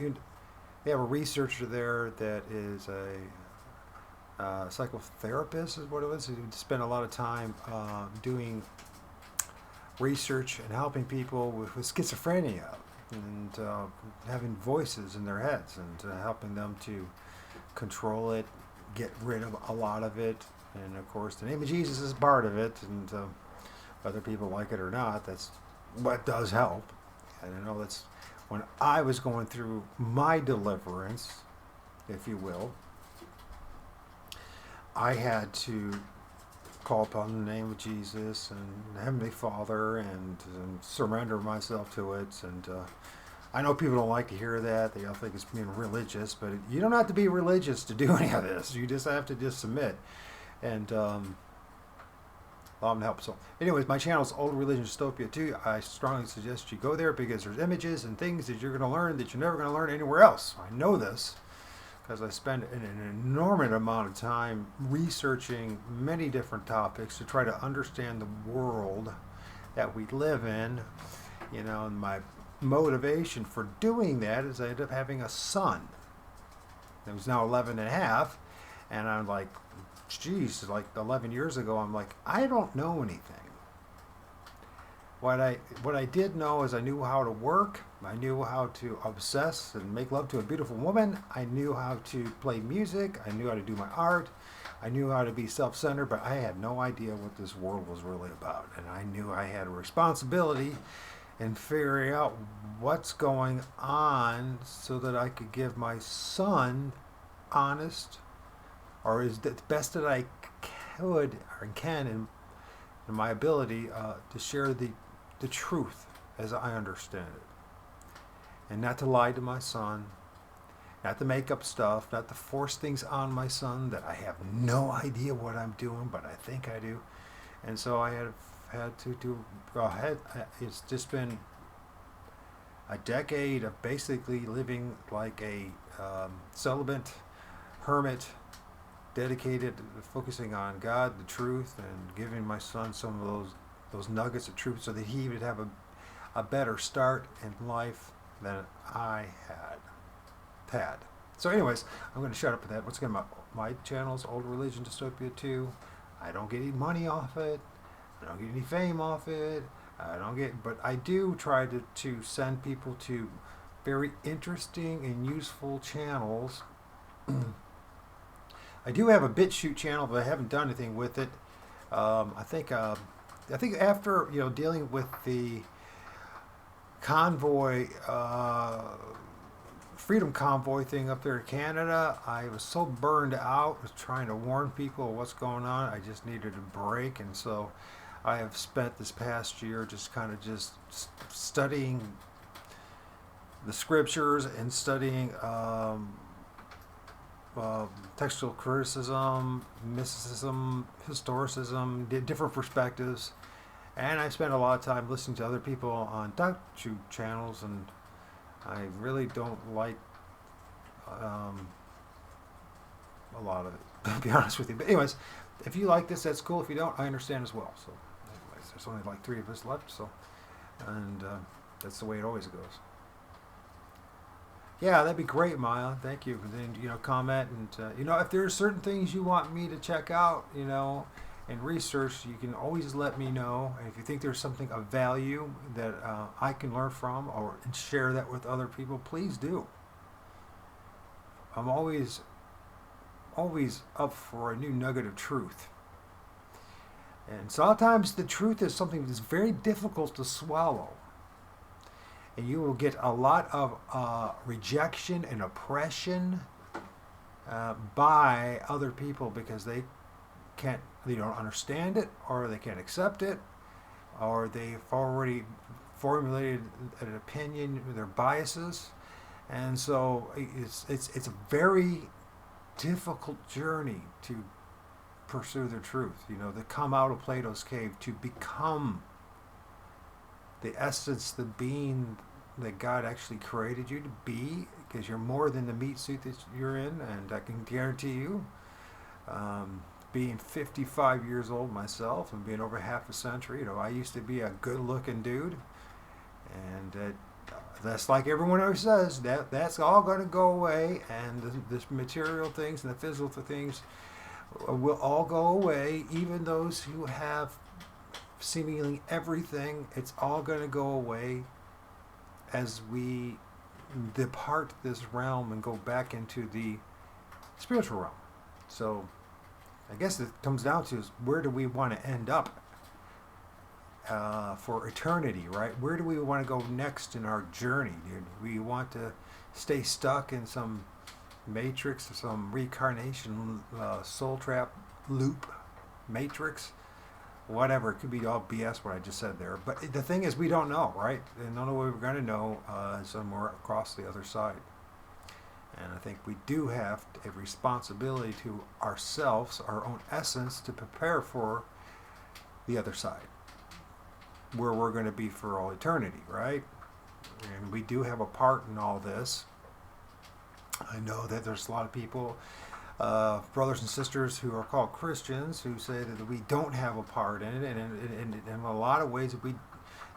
they have a researcher there that is a psychotherapist, is what it was. He spent a lot of time doing research and helping people with schizophrenia and having voices in their heads and helping them to control it, get rid of a lot of it. And of course, the name of Jesus is part of it, and whether people like it or not, that's what does help. And I know that's when I was going through my deliverance, if you will. I had to call upon the name of Jesus and Heavenly Father and surrender myself to it. And I know people don't like to hear that. They all think it's being religious, but you don't have to be religious to do any of this. You just have to just submit and allow them to help. So anyways, my channel is Old Religion Dystopia 2. I strongly suggest you go there because there's images and things that you're going to learn that you're never going to learn anywhere else. I know this, because I spend an enormous amount of time researching many different topics to try to understand the world that we live in. And my motivation for doing that is I ended up having a son that was now 11 and a half, and I'm like, geez, like 11 years ago, I'm like, I don't know anything. What I did know is I knew how to work. I knew how to obsess and make love to a beautiful woman. I knew how to play music. I knew how to do my art. I knew how to be self-centered, but I had no idea what this world was really about. And I knew I had a responsibility in figuring out what's going on so that I could give my son honest, or is the best that I could or can in my ability to share the truth as I understand it. And not to lie to my son, not to make up stuff, not to force things on my son that I have no idea what I'm doing, but I think I do. And so I have had to do, it's just been a decade of basically living like a celibate hermit dedicated to focusing on God, the truth, and giving my son some of those nuggets of truth so that he would have a better start in life than I had. So anyways, I'm going to shut up with that. Once again, my channel's Old Religion Dystopia 2. I don't get any money off it. I don't get any fame off it. But I do try to send people to very interesting and useful channels. I do have a BitChute channel, but I haven't done anything with it. I think after dealing with the convoy, freedom convoy thing up there in Canada, I was so burned out with trying to warn people of what's going on. I just needed a break, and so I have spent this past year just kind of just studying the scriptures and studying textual criticism, mysticism, historicism, different perspectives. And I spent a lot of time listening to other people on BitChute channels, and I really don't like a lot of it, to be honest with you. But anyways, if you like this, that's cool. If you don't, I understand as well. So anyways, there's only like 3 of us left, so and that's the way it always goes. Yeah, that'd be great, Maya. Thank you. And then comment, and if there are certain things you want me to check out, and research, you can always let me know. And if you think there's something of value that I can learn from or share that with other people, please do. I'm always up for a new nugget of truth. And sometimes the truth is something that's very difficult to swallow. And you will get a lot of rejection and oppression by other people because they don't understand it, or they can't accept it, or they've already formulated an opinion with their biases. And so it's a very difficult journey to pursue the truth, to come out of Plato's cave, to become the essence, the being that God actually created you to be, because you're more than the meat suit that you're in. And I can guarantee you, being 55 years old myself and being over half a century, I used to be a good-looking dude, and that's like everyone always says, that's all going to go away, and the material things and the physical things will all go away. Even those who have seemingly everything, it's all going to go away as we depart this realm and go back into the spiritual realm. So I guess it comes down to is, where do we want to end up for eternity, right? Where do we want to go next in our journey? Do we want to stay stuck in some matrix, or some reincarnation soul trap loop matrix? Whatever, it could be all BS what I just said there. But the thing is, we don't know, right? And the only way we're going to know is somewhere across the other side. And I think we do have a responsibility to ourselves, our own essence, to prepare for the other side, where we're going to be for all eternity, right? And we do have a part in all this. I know that there's a lot of people, brothers and sisters who are called Christians, who say that we don't have a part in it, and in a lot of ways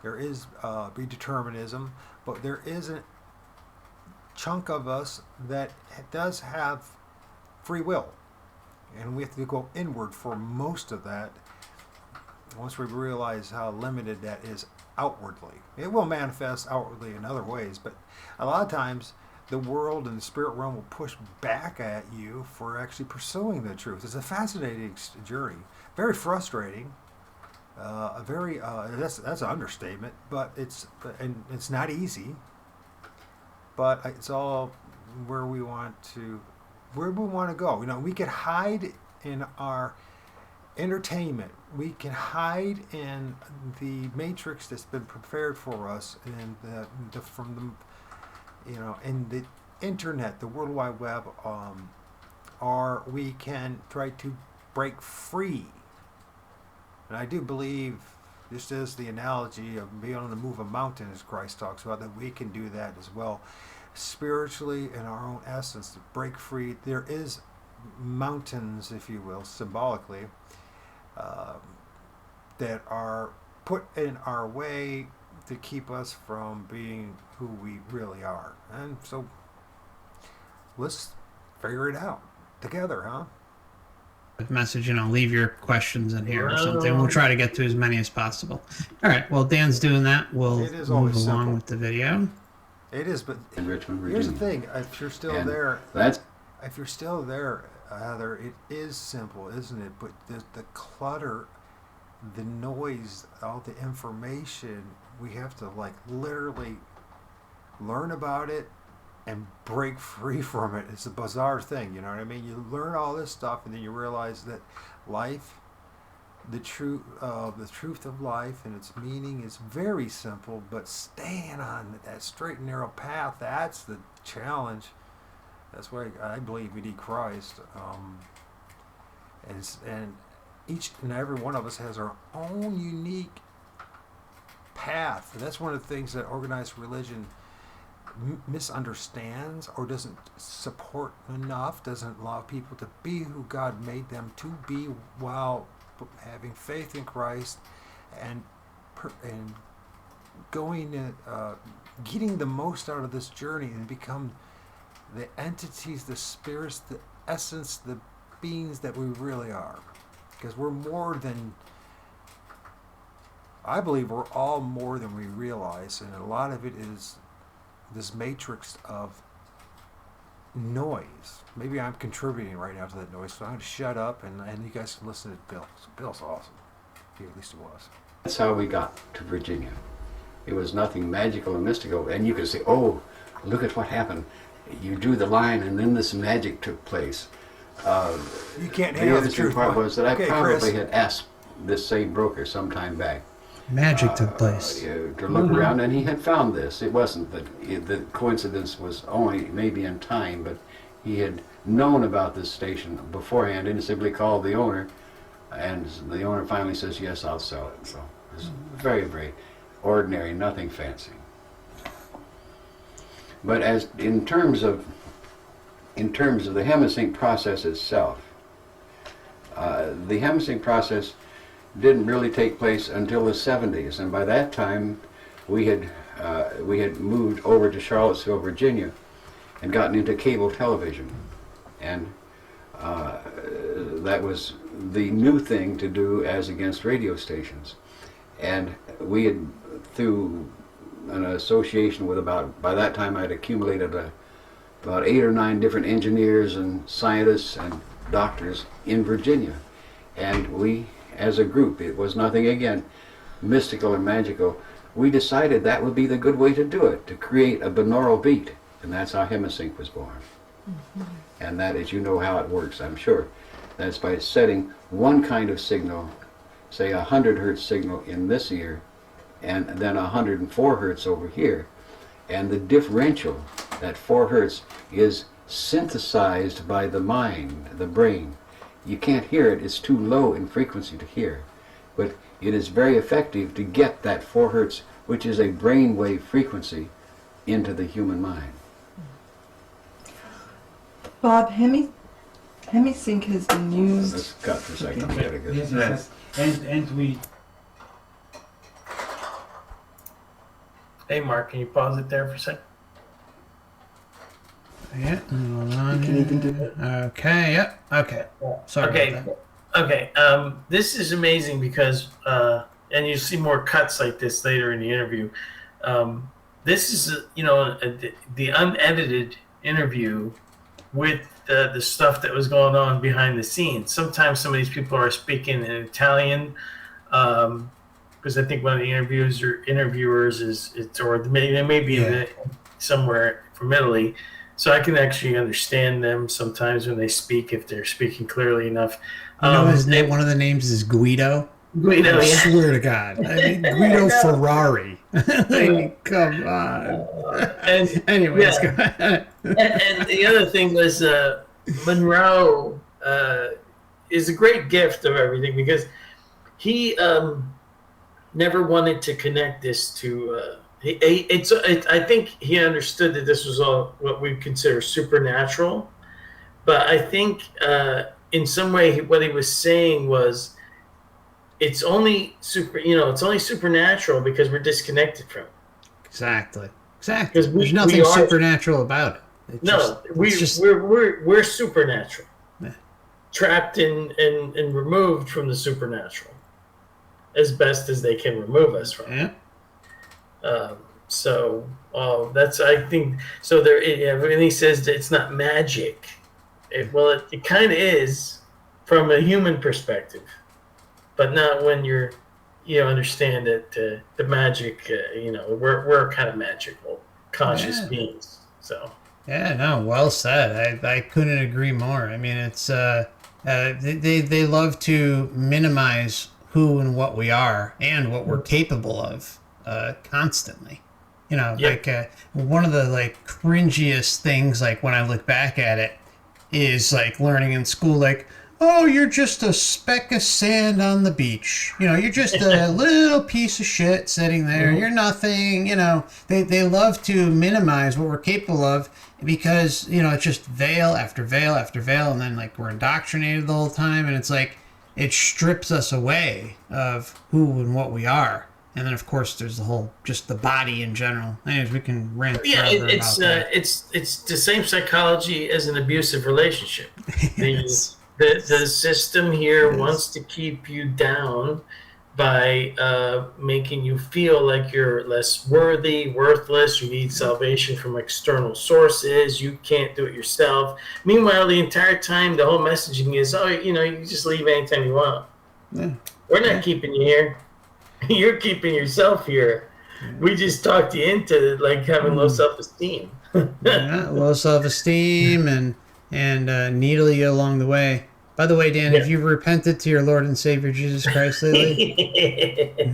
there is predeterminism, but there is a chunk of us that does have free will, and we have to go inward for most of that. Once we realize how limited that is outwardly, it will manifest outwardly in other ways, but a lot of times the world and the spirit realm will push back at you for actually pursuing the truth. It's a fascinating journey, very frustrating, that's an understatement, but it's not easy. But it's all where we want to go. We can hide in our entertainment. We can hide in the matrix that's been prepared for us, and in the internet, the World Wide Web, or we can try to break free. And I do believe, just as the analogy of being able to move a mountain, as Christ talks about, that we can do that as well, spiritually in our own essence, to break free. There is mountains, if you will, symbolically, uh, that are put in our way to keep us from being who we really are. And so let's figure it out together, huh? Message, leave your questions in here or something. We'll try to get to as many as possible. All right. Well, Dan's doing that. We'll move along with the video. It is, but In Richmond, Virginia. here's the thing: if you're still And there, that's Heather, it is simple, isn't it? But the clutter, the noise, all the information, we have to like literally learn about it and break free from it. It's a bizarre thing, you know what I mean? You learn all this stuff, and then you realize that life, the truth of life and its meaning is very simple. But staying on that straight and narrow path—that's the challenge. That's why I believe we need Christ. And each and every one of us has our own unique path. And that's one of the things that organized religion misunderstands or doesn't support enough, doesn't allow people to be who God made them to be while having faith in Christ and going getting the most out of this journey and become the entities, the spirits, the essence, the beings that we really are. Because we're more than, I believe we're all more than we realize, and a lot of it is this matrix of noise. Maybe I'm contributing right now to that noise, so I'm going to shut up and you guys can listen to Bill. Bill's awesome. At least he was. That's how we got to Virginia. It was nothing magical and mystical, and you could say, oh, look at what happened. You drew the line and then this magic took place. You can't The handle the interesting truth. part was that I Okay, probably Chris. had asked this same broker some time back Magic took place. to look around, and he had found this. It wasn't that the coincidence was only maybe in time, but he had known about this station beforehand and simply called the owner, and the owner finally says, yes, I'll sell it. So it was very, very ordinary, nothing fancy. But as in terms of the hemisync process itself, the hemisync process didn't really take place until the 70s, and by that time we had moved over to Charlottesville, Virginia, and gotten into cable television, and that was the new thing to do as against radio stations. And we had, through an association with by that time I'd accumulated about 8 or 9 different engineers and scientists and doctors in Virginia, and we, as a group, it was nothing, again, mystical or magical. We decided that would be the good way to do it, to create a binaural beat, and that's how hemisync was born. And that is, you know how it works, I'm sure. That's by setting one kind of signal, say a 100 hertz signal in this ear, and then 104 hertz over here. And the differential, that 4 hertz, is synthesized by the mind, the brain. You can't hear it, it's too low in frequency to hear. But it is very effective to get that 4 hertz, which is a brainwave frequency, into the human mind. Bob, hemisync has been used. Let's cut for a second. We gotta go. Yes. And we. Hey, Mark, can you pause it there for a second? Yeah, hold on. You can even do it. Okay, yep, okay. Sorry Okay. about that. Okay, this is amazing because, and you'll see more cuts like this later in the interview. This is, the unedited interview with the stuff that was going on behind the scenes. Sometimes some of these people are speaking in Italian, because I think one of the interviewers is they may be somewhere from Italy. So I can actually understand them sometimes when they speak, if they're speaking clearly enough. His name, one of the names is Guido. Guido, I yeah. swear to God. I mean, Guido Ferrari. I mean, come on. And, Anyways, yeah. go ahead. and the other thing was Monroe is a great gift of everything because he never wanted to connect this to. I think he understood that this was all what we consider supernatural, But I think in some way what he was saying was it's only it's only supernatural because we're disconnected from it. Exactly. Exactly. Because There's we nothing are supernatural about it. no, It's just we're supernatural, yeah. trapped in and removed from the supernatural as best as they can remove us from. Yeah. So that's I think so. There, when he says that it's not magic, it kind of is from a human perspective, but not when you understand that the magic. We're kind of magical, conscious Yeah. beings. So Yeah, no, well said. I couldn't agree more. I mean, it's they love to minimize who and what we are and what we're capable of constantly. You know, Yep. like one of the like cringiest things, like when I look back at it, is like learning in school, like, oh, you're just a speck of sand on the beach. You know, you're just a little piece of shit sitting there. You're nothing. You know, they love to minimize what we're capable of because, you know, it's just veil after veil after veil. And then, like, we're indoctrinated the whole time. And it's like, it strips us away of who and what we are. And then, of course, there's the whole, just the body in general. Anyways, we can rant Yeah, forever about that. it's the same psychology as an abusive relationship. Yes. The system here Yes. wants to keep you down by making you feel like you're less worthy, worthless. You need salvation from external sources. You can't do it yourself. Meanwhile, the entire time, the whole messaging is, oh, you can just leave anytime you want. Yeah. We're not Yeah. keeping you here. You're keeping yourself here. We just talked you into like having low self-esteem. Yeah, low self-esteem and needle you along the way. By the way, Dan, have you repented to your Lord and Savior Jesus Christ lately?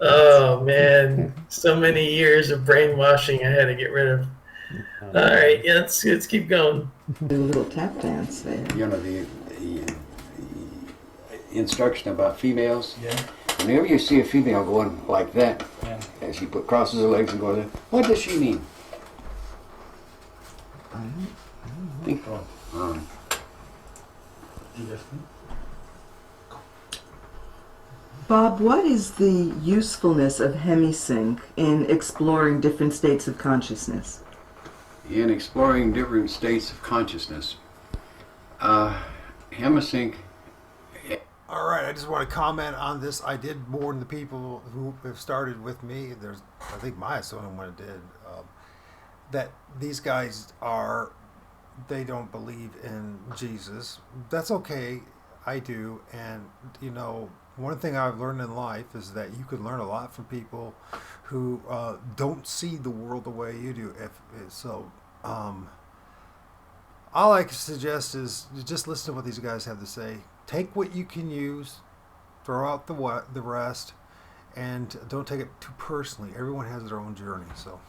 Oh man, so many years of brainwashing I had to get rid of. All right, yeah, let's keep going. Do a little tap dance there. The instruction about females. Yeah. Whenever you see a female going like that, Yeah. as she crosses her legs and goes, what does she mean? Think. Bob, what is the usefulness of hemisync in exploring different states of consciousness? In exploring different states of consciousness, hemisync. All right, I just want to comment on this. I did warn the people who have started with me. I think Maya's the only one who did. That these guys they don't believe in Jesus. That's okay. I do, and one thing I've learned in life is that you can learn a lot from people who don't see the world the way you do. All I can suggest is just listen to what these guys have to say. Take what you can use, throw out the rest, and don't take it too personally. Everyone has their own journey, so.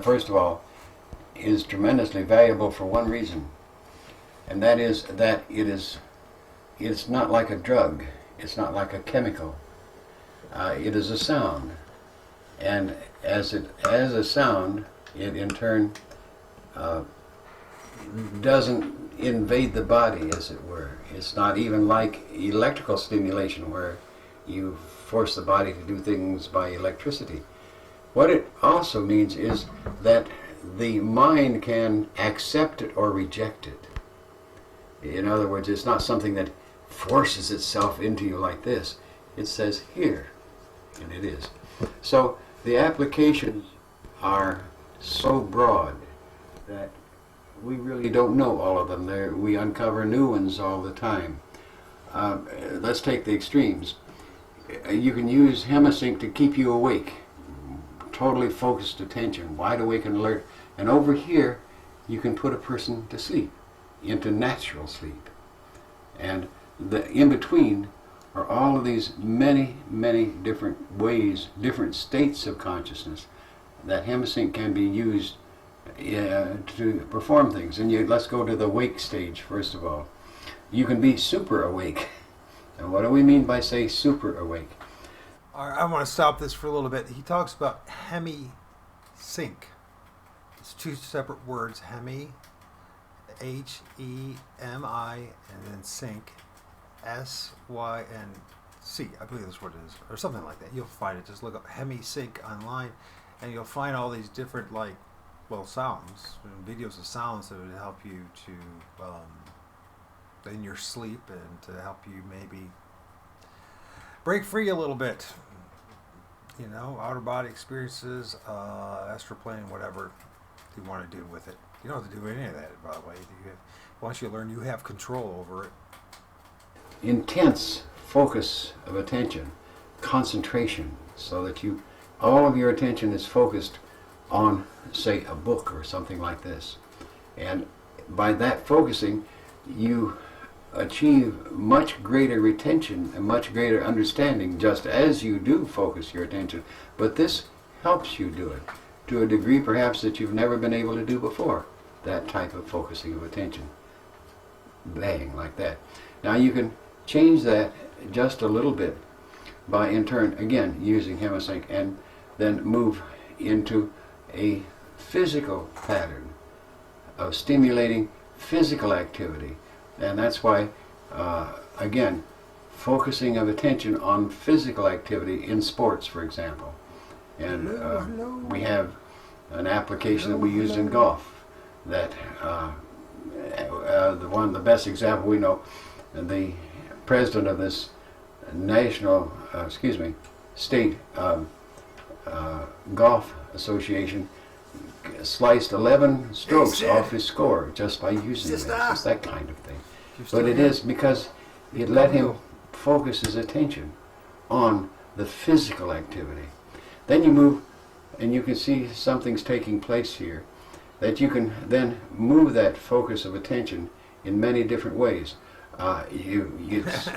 First of all, is tremendously valuable for one reason, and that is that it's not like a drug, it's not like a chemical. It is a sound, and as a sound, it in turn doesn't invade the body, as it were. It's not even like electrical stimulation, where you force the body to do things by electricity. What it also means is that the mind can accept it or reject it. In other words, it's not something that forces itself into you like this. It says here, and it is. So the applications are so broad that we really don't know all of them. We uncover new ones all the time. Let's take the extremes. You can use hemisync to keep you awake. Totally focused attention, wide awake and alert. And over here, you can put a person to sleep, into natural sleep. And the in between are all of these many, many different ways, different states of consciousness that hemisync can be used to perform things. And let's go to the wake stage first of all. You can be super awake. And what do we mean by say super awake? I want to stop this for a little bit. He talks about hemi-sync. It's two separate words, hemi, H-E-M-I, and then sync, S-Y-N-C. I believe that's what it is, or something like that. You'll find it. Just look up hemi-sync online, and you'll find all these different, sounds, and videos of sounds that would help you to, in your sleep, and to help you maybe break free a little bit. Outer body experiences, astral plane, whatever you want to do with it. You don't have to do any of that, by the way. Once you learn, you have control over it. Intense focus of attention, concentration, so that all of your attention is focused on, say, a book or something like this. And by that focusing, you achieve much greater retention and much greater understanding just as you do focus your attention. But this helps you do it to a degree perhaps that you've never been able to do before, that type of focusing of attention. Bang, like that. Now you can change that just a little bit by, in turn, again, using hemisync, and then move into a physical pattern of stimulating physical activity. And that's why, again, focusing of attention on physical activity in sports, for example. And we have an application that we used in golf that the best example we know, the president of this state golf association sliced 11 strokes off his score just by using this. Just that kind of thing. But it is because it let him focus his attention on the physical activity. Then you move, and you can see something's taking place here, that you can then move that focus of attention in many different ways. It's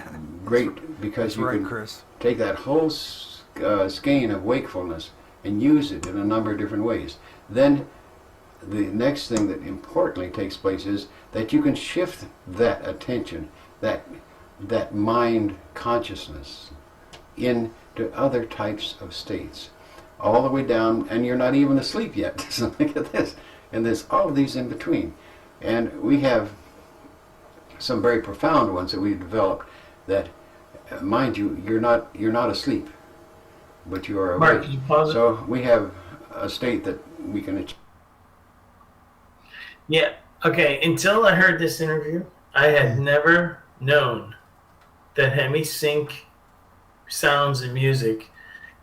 great because you can take that whole skein of wakefulness and use it in a number of different ways. Then the next thing that importantly takes place is that you can shift that attention, that mind consciousness, into other types of states, all the way down, and you're not even asleep yet. So look at this, and there's all of these in between, and we have some very profound ones that we've developed. That, mind you, you're not asleep, but you are awake. Mark, can you pause it? So we have a state that we can achieve. Yeah. Okay. Until I heard this interview, I had never known that hemi-sync sounds and music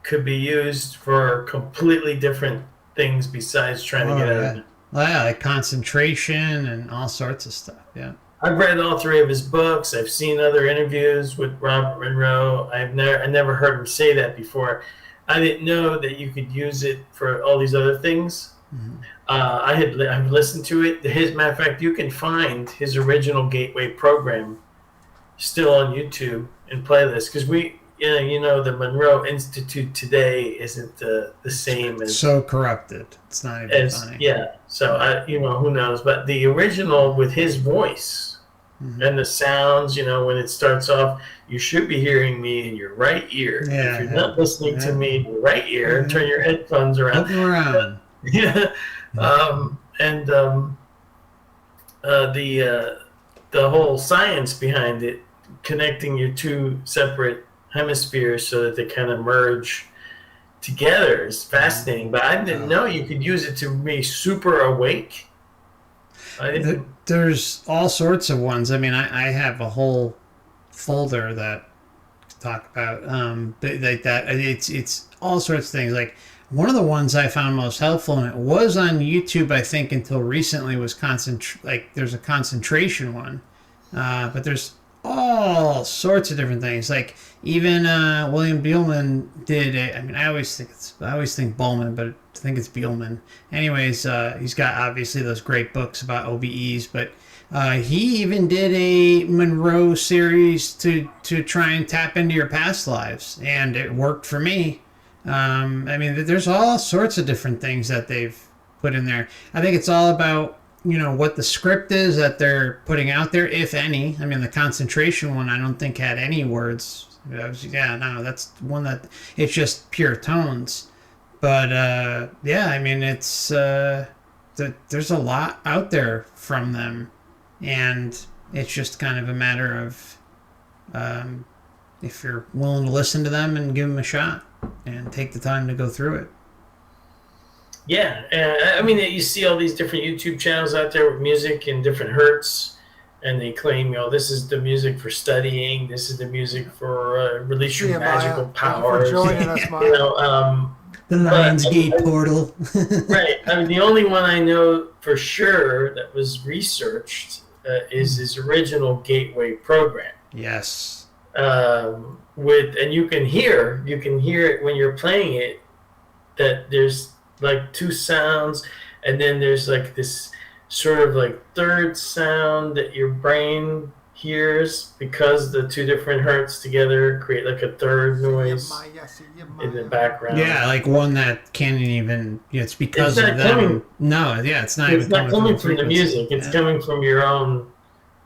could be used for completely different things besides trying to get out of it. Well, yeah, like concentration and all sorts of stuff. Yeah. I've read all 3 of his books. I've seen other interviews with Robert Monroe. I never heard him say that before. I didn't know that you could use it for all these other things. Mm-hmm. I've listened to it. Matter of fact, you can find his original Gateway program still on YouTube and playlist, because the Monroe Institute today isn't the same as so corrupted. It's not even funny. Yeah. So who knows? But the original with his voice. Mm-hmm. And the sounds, when it starts off, you should be hearing me in your right ear. Yeah, if you're not listening to me in your right ear, turn your headphones around. Look around. Yeah. The whole science behind it, connecting your 2 separate hemispheres so that they kind of merge together, is fascinating. But I didn't know you could use it to be super awake. There's all sorts of ones. I mean, I have a whole folder that talk about like that. It's all sorts of things. Like, one of the ones I found most helpful, and it was on YouTube, I think, until recently, was there's a concentration one, but there's all sorts of different things. Like, even William Bielman did I always think Bowman, but I think it's Bielman. Anyways, he's got obviously those great books about OBEs, but he even did a Monroe series to try and tap into your past lives, and it worked for me. There's all sorts of different things that they've put in there. I think it's all about, what the script is that they're putting out there, if any. I mean, the concentration one, I don't think had any words Yeah, no, that's one that it's just pure tones. But yeah, I mean, it's there's a lot out there from them, and it's just kind of a matter of if you're willing to listen to them and give them a shot and take the time to go through it. Yeah, I mean, you see all these different YouTube channels out there with music in different hertz, and they claim, this is the music for studying, this is the music for release See your you, magical Maya. Thank you powers. for joining us, You Maya. know, The Lionsgate portal. right. I mean, the only one I know for sure that was researched is his original Gateway program. Yes. And you can hear it when you're playing it, that there's like two sounds, and then there's like this sort of like third sound that your brain hears because the two different hertz together create like a third noise in the background. Yeah, like one that can't even. It's because It's of not them. coming- No, yeah, it's not It's even not coming from the frequency. music. It's Yeah. coming from your own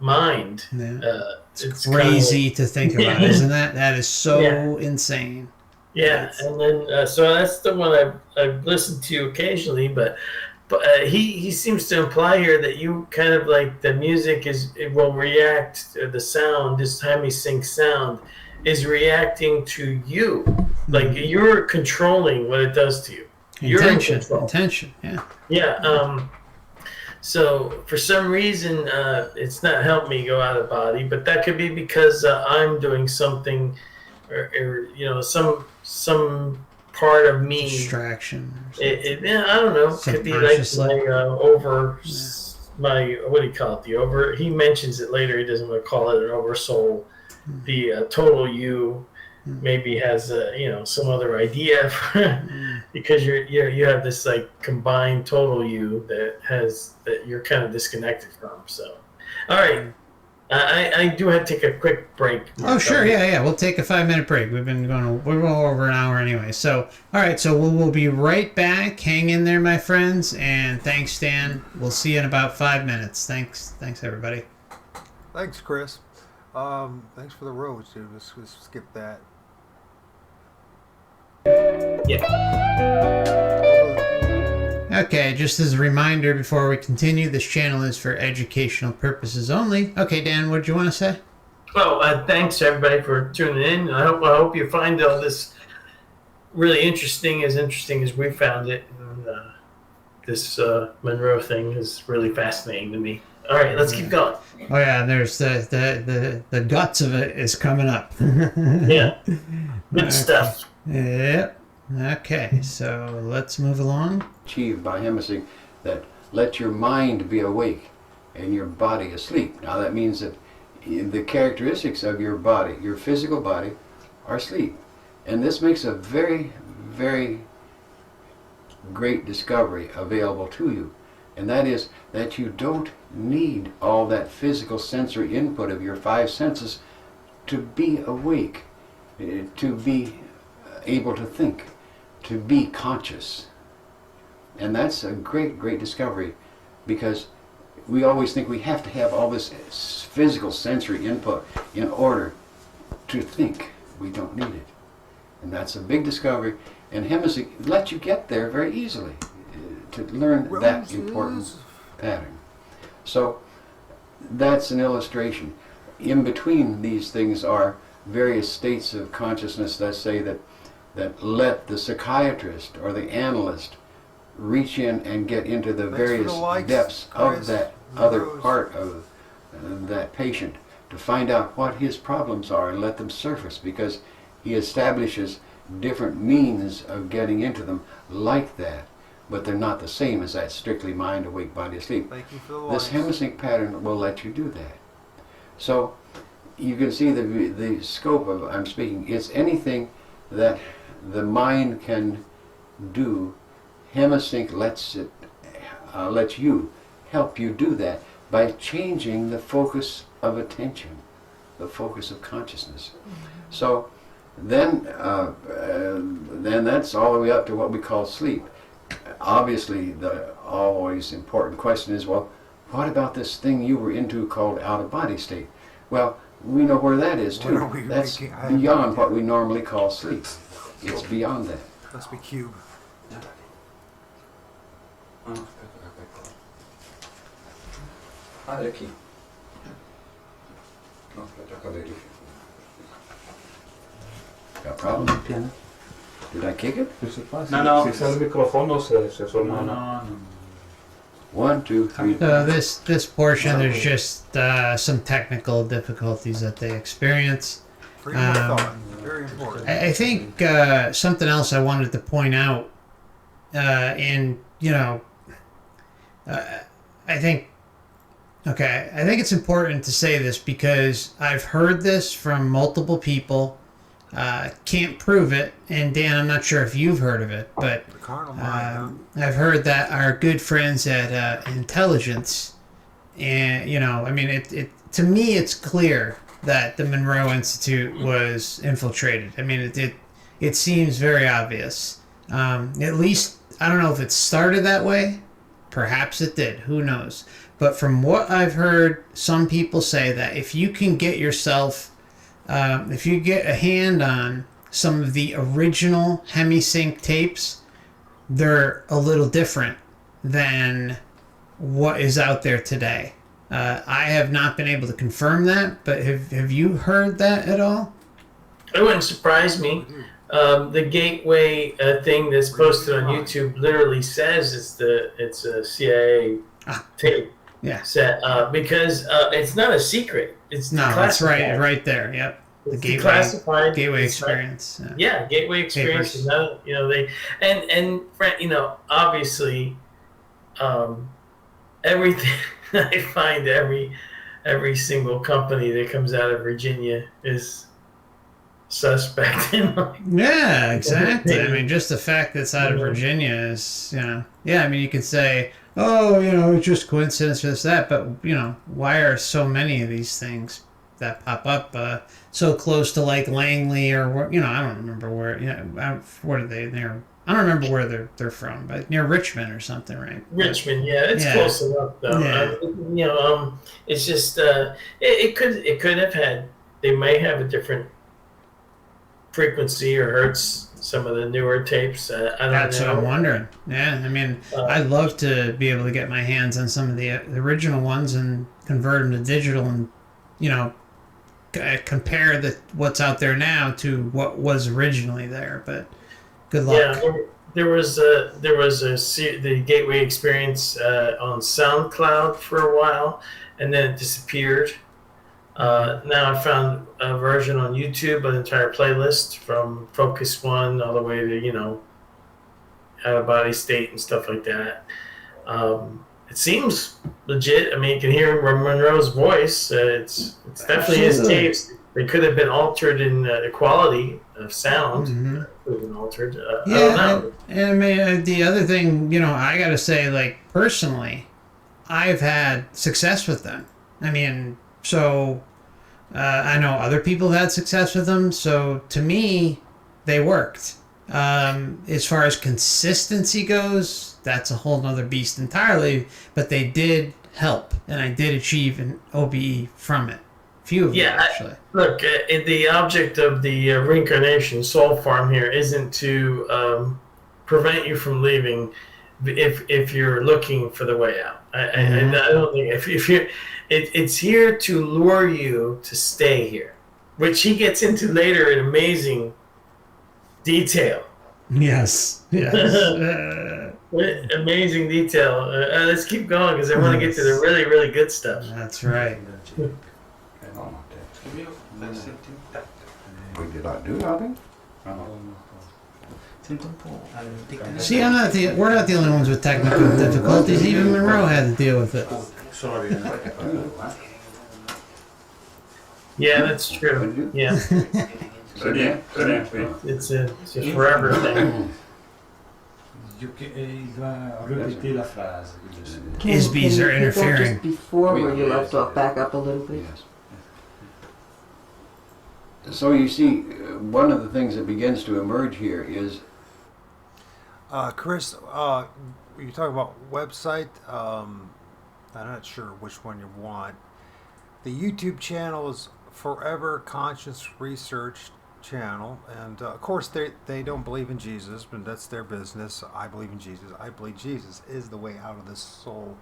mind. Yeah. It's Crazy to think about, Yeah. isn't that? That is so Yeah. insane. Yeah, and then so that's the one I've listened to occasionally, but he seems to imply here that you kind of like the music it will react, the sound, this time he syncs sound is reacting to you, like you're controlling what it does to you. You're in control. Intention, yeah. Yeah. So for some reason, it's not helped me go out of body, but that could be because I'm doing something, or some part of me. Distraction. Yeah, I don't know. Could be like my what do you call it? He mentions it later. He doesn't want to call it an oversoul. The total you maybe has some other idea because you have this like combined total you that you're kind of disconnected from. So, all right. I do have to take a quick break. Oh, sure. Yeah. We'll take a 5-minute break. We're going over an hour anyway. So, all right. So we'll be right back. Hang in there, my friends. And thanks, Stan. We'll see you in about 5 minutes. Thanks, everybody. Thanks, Chris. Thanks for the roads, dude. Let's skip that. Yeah. Okay, just as a reminder before we continue, this channel is for educational purposes only. Okay, Dan, what did you want to say? Well, thanks everybody for tuning in. I hope you find all this really interesting as we found it. And, this Monroe thing is really fascinating to me. All right, let's keep going. Oh yeah, there's the guts of it is coming up. Yeah, good stuff. Yep. Okay, so let's move along. Achieved by Hemsing that let your mind be awake and your body asleep. Now that means that the characteristics of your body, your physical body, are asleep. And this makes a very, very great discovery available to you. And that is that you don't need all that physical sensory input of your 5 senses to be awake, to be able to think, to be conscious. And that's a great, great discovery, because we always think we have to have all this physical sensory input in order to think. We don't need it. And that's a big discovery. And Hemsing lets you get there very easily to learn that important pattern. So that's an illustration. In between these things are various states of consciousness that say that let the psychiatrist or the analyst reach in and get into the various depths of that other part of that patient to find out what his problems are and let them surface, because he establishes different means of getting into them like that, but they're not the same as that strictly mind awake, body asleep. Thank you for the This likes. Hemsing pattern will let you do that. So you can see the scope of I'm speaking. It's anything that the mind can do. Hemsing lets you help you do that by changing the focus of attention, the focus of consciousness. So then that's all the way up to what we call sleep. Obviously, the always important question is, well, what about this thing you were into called out-of-body state? Well, We know where that is Why don't too. we That's make it- I have no beyond idea. what we normally call sleep. It's beyond that. Must be cube. Ah, aqui. Não, já acabei de. Got a problem? Did I kick it? No. Si sale el micrófono se suena. No. 1, 2, 3. So this portion, there's just some technical difficulties that they experience. Freedom of thought. Very important. I think something else I wanted to point out, and I think it's important to say this because I've heard this from multiple people. Can't prove it, and Dan, I'm not sure if you've heard of it, but The carnal mind, I've heard that our good friends at Intelligence, and I mean, it to me, it's clear that the Monroe Institute was infiltrated. I mean, it seems very obvious. At least I don't know if it started that way. Perhaps it did. Who knows? But from what I've heard, some people say that if you can get yourself, if you get a hand on some of the original Hemisync tapes, they're a little different than what is out there today. I have not been able to confirm that, but have you heard that at all? It wouldn't surprise me. The gateway thing that's posted on YouTube literally says it's a CIA tape Yeah. set because it's not a secret. It's No, that's declassified. right there. Yep. The It's gateway declassified. gateway It's not- experience. Yeah, gateway experience. Papers. Is not, they and obviously, everything I find every single company that comes out of Virginia is suspect. Yeah, exactly. I mean, just the fact that it's out of Virginia is, yeah. I mean, you could say, oh, it's just coincidence, this, that, but why are so many of these things that pop up so close to like Langley or where? I don't remember where. What are they near? I don't remember where they're from, but near Richmond or something, right? Richmond, yeah, it's Yeah. close enough though. Yeah. It's just it could have had. They may have a different frequency or hertz. Some of the newer tapes. I don't That's know. what I'm wondering. Yeah, I mean, I'd love to be able to get my hands on some of the original ones and convert them to digital and, compare what's out there now to what was originally there. But good luck. Yeah, there was the Gateway Experience on SoundCloud for a while, and then it disappeared. Now I found a version on YouTube, an entire playlist from Focus One all the way to Out of Body State and stuff like that. It seems legit. I mean, you can hear Monroe's voice. It's definitely his Absolutely. tapes. They could have been altered in the quality of sound. Mhm. Could have been altered. I Yeah, don't know. and I mean, the other thing, I got to say, like, personally, I've had success with them. I mean, so I know other people have had success with them, so to me, they worked. As far as consistency goes, that's a whole nother beast entirely, but they did help, and I did achieve an OBE from it. Few of them, actually. Look, the object of the Reincarnation Soul Farm here isn't to prevent you from leaving if you're looking for the way out. I don't think if you're, it's here to lure you to stay here, which he gets into later in amazing detail. Yes. Amazing detail. Let's keep going because I want to get to the really, really good stuff. That's right. We did not do nothing. See, we're not the only ones with technical difficulties. Even Monroe had to deal with it. Sorry. Yeah, that's true. Yeah, Très bien, oui. it's a forever thing. Il doit répéter la phrase. Isbies are Can you pick up interfering. just before where you Yes, left off, yes. back up a little bit? Yes. So you see, one of the things that begins to emerge here is Chris, you talk about website. I'm not sure which one you want. The YouTube channel is Forever Conscious Research channel, and of course they don't believe in Jesus, but that's their business. I believe in Jesus. I believe Jesus is the way out of this soul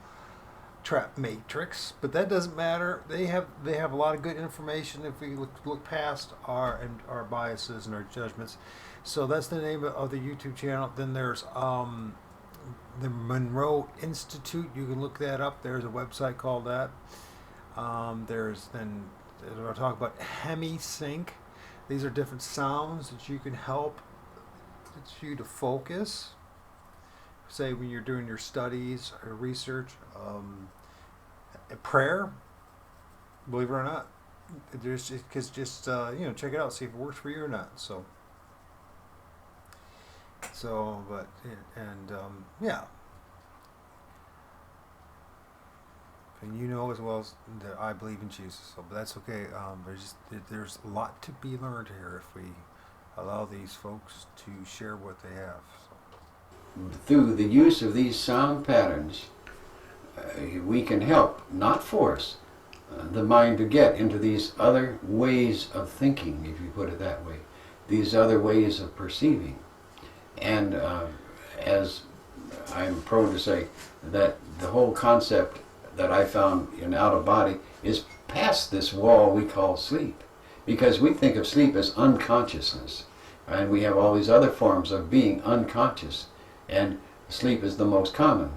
trap matrix, but that doesn't matter. They have a lot of good information if we look past our biases and our judgments. So that's the name of the YouTube channel. Then there's the Monroe Institute. You can look that up. There's a website called that. There's then I'll talk about hemisync. These are different sounds that you can help you to focus. Say when you're doing your studies or research, prayer. Believe it or not, there's just check it out, see if it works for you or not. But yeah. And you know as well as that I believe in Jesus, but that's okay. There's a lot to be learned here if we allow these folks to share what they have. Through the use of these sound patterns, we can help, not force, the mind to get into these other ways of thinking, if you put it that way, these other ways of perceiving. And as I'm prone to say, that the whole concept that I found in out of body is past this wall we call sleep, because we think of sleep as unconsciousness, and we have all these other forms of being unconscious, and sleep is the most common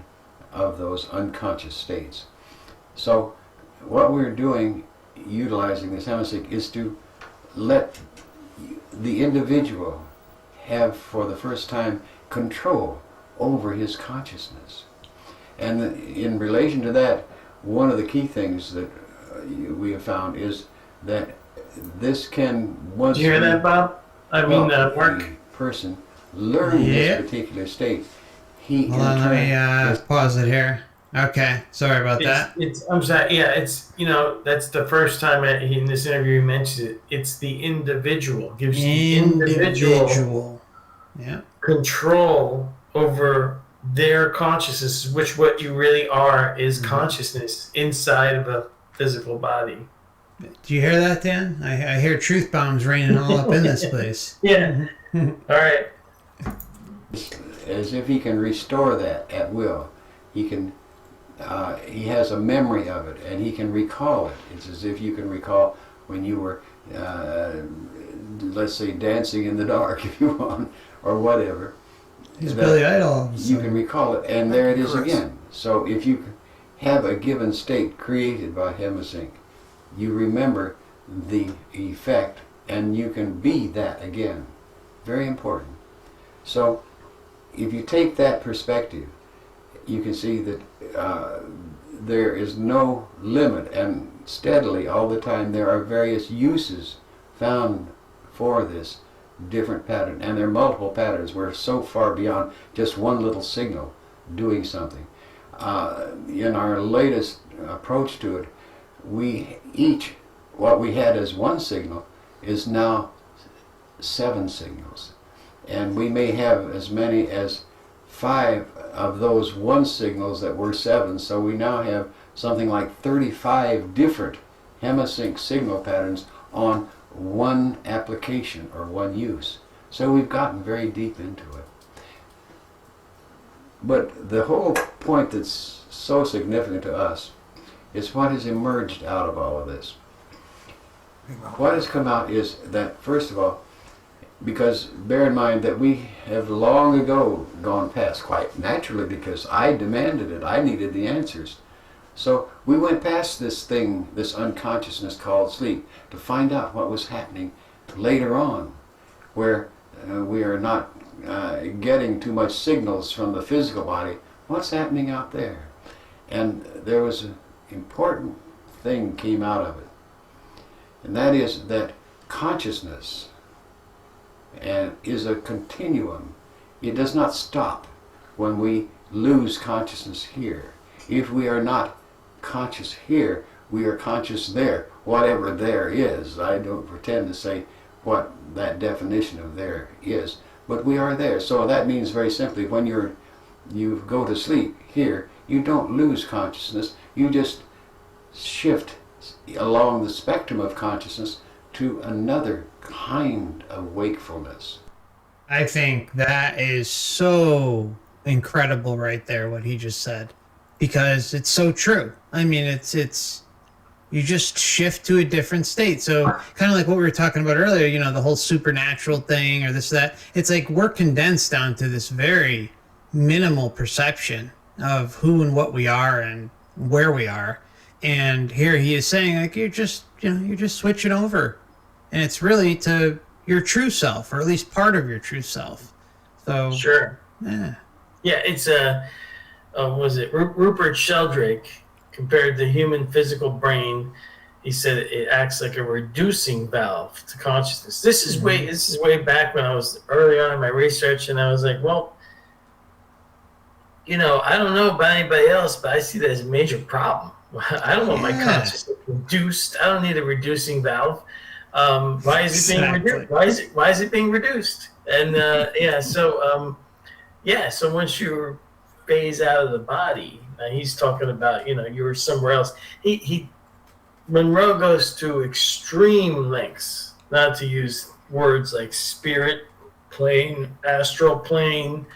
of those unconscious states. So what we're doing, utilizing this hemisync, is to let the individual have for the first time control over his consciousness. And in relation to that, one of the key things that we have found is that this can, once Did you hear that, Bob? Mark. the person learn this particular state, he Hold on, let me pause it here. Okay, sorry about that. I'm sorry. Yeah, that's the first time in this interview he mentions it. It's the individual. Gives the individual yeah, control over their consciousness, which what you really are is consciousness inside of a physical body. Do you hear that, Dan? I hear truth bombs raining all up in this place. Yeah. All right. As if he can restore that at will. He can. He has a memory of it, and he can recall it. It's as if you can recall when you were, let's say, dancing in the dark, if you want, or whatever. He's Billy Idol. You can recall it, and there it is again. So if you have a given state created by hemisync, you remember the effect, and you can be that again. Very important. So if you take that perspective, you can see that there is no limit, and steadily all the time there are various uses found for this different pattern, and there are multiple patterns. We're so far beyond just one little signal doing something. In our latest approach to it, what we had as one signal is now 7 signals, and we may have as many as 5 of those one signals that were 7, so we now have something like 35 different hemisync signal patterns on one application or one use. So we've gotten very deep into it. But the whole point that's so significant to us is what has emerged out of all of this. What has come out is that, first of all, because bear in mind that we have long ago gone past, quite naturally, because I demanded it, I needed the answers. So we went past this thing, this unconsciousness called sleep, to find out what was happening later on, where we are not getting too much signals from the physical body. What's happening out there? And there was an important thing came out of it, and that is that consciousness is a continuum. It does not stop when we lose consciousness here. If we are not conscious here, we are conscious there, whatever there is. I don't pretend to say what that definition of there is, but we are there. So that means very simply, when you go to sleep here, you don't lose consciousness, you just shift along the spectrum of consciousness to another kind of wakefulness. I think that is so incredible right there, what he just said, because it's so true. I mean, it's you just shift to a different state. So kind of like what we were talking about earlier, you know, the whole supernatural thing or this, that. It's like we're condensed down to this very minimal perception of who and what we are and where we are. And here he is saying, like, you're just, you know, you're just switching over. And it's really to your true self, or at least part of your true self. So, Sure. yeah. Yeah, it's was it Rupert Sheldrake compared the human physical brain? He said it acts like a reducing valve to consciousness. This is way back when I was early on in my research, and I was like, well, you know, I don't know about anybody else, but I see that as a major problem. I don't want my consciousness reduced. I don't need a reducing valve. Why is it being reduced? Why is it being reduced? And so once you phase out of the body, he's talking about, you know, you were somewhere else. Monroe goes to extreme lengths, not to use words like spirit plane, astral plane,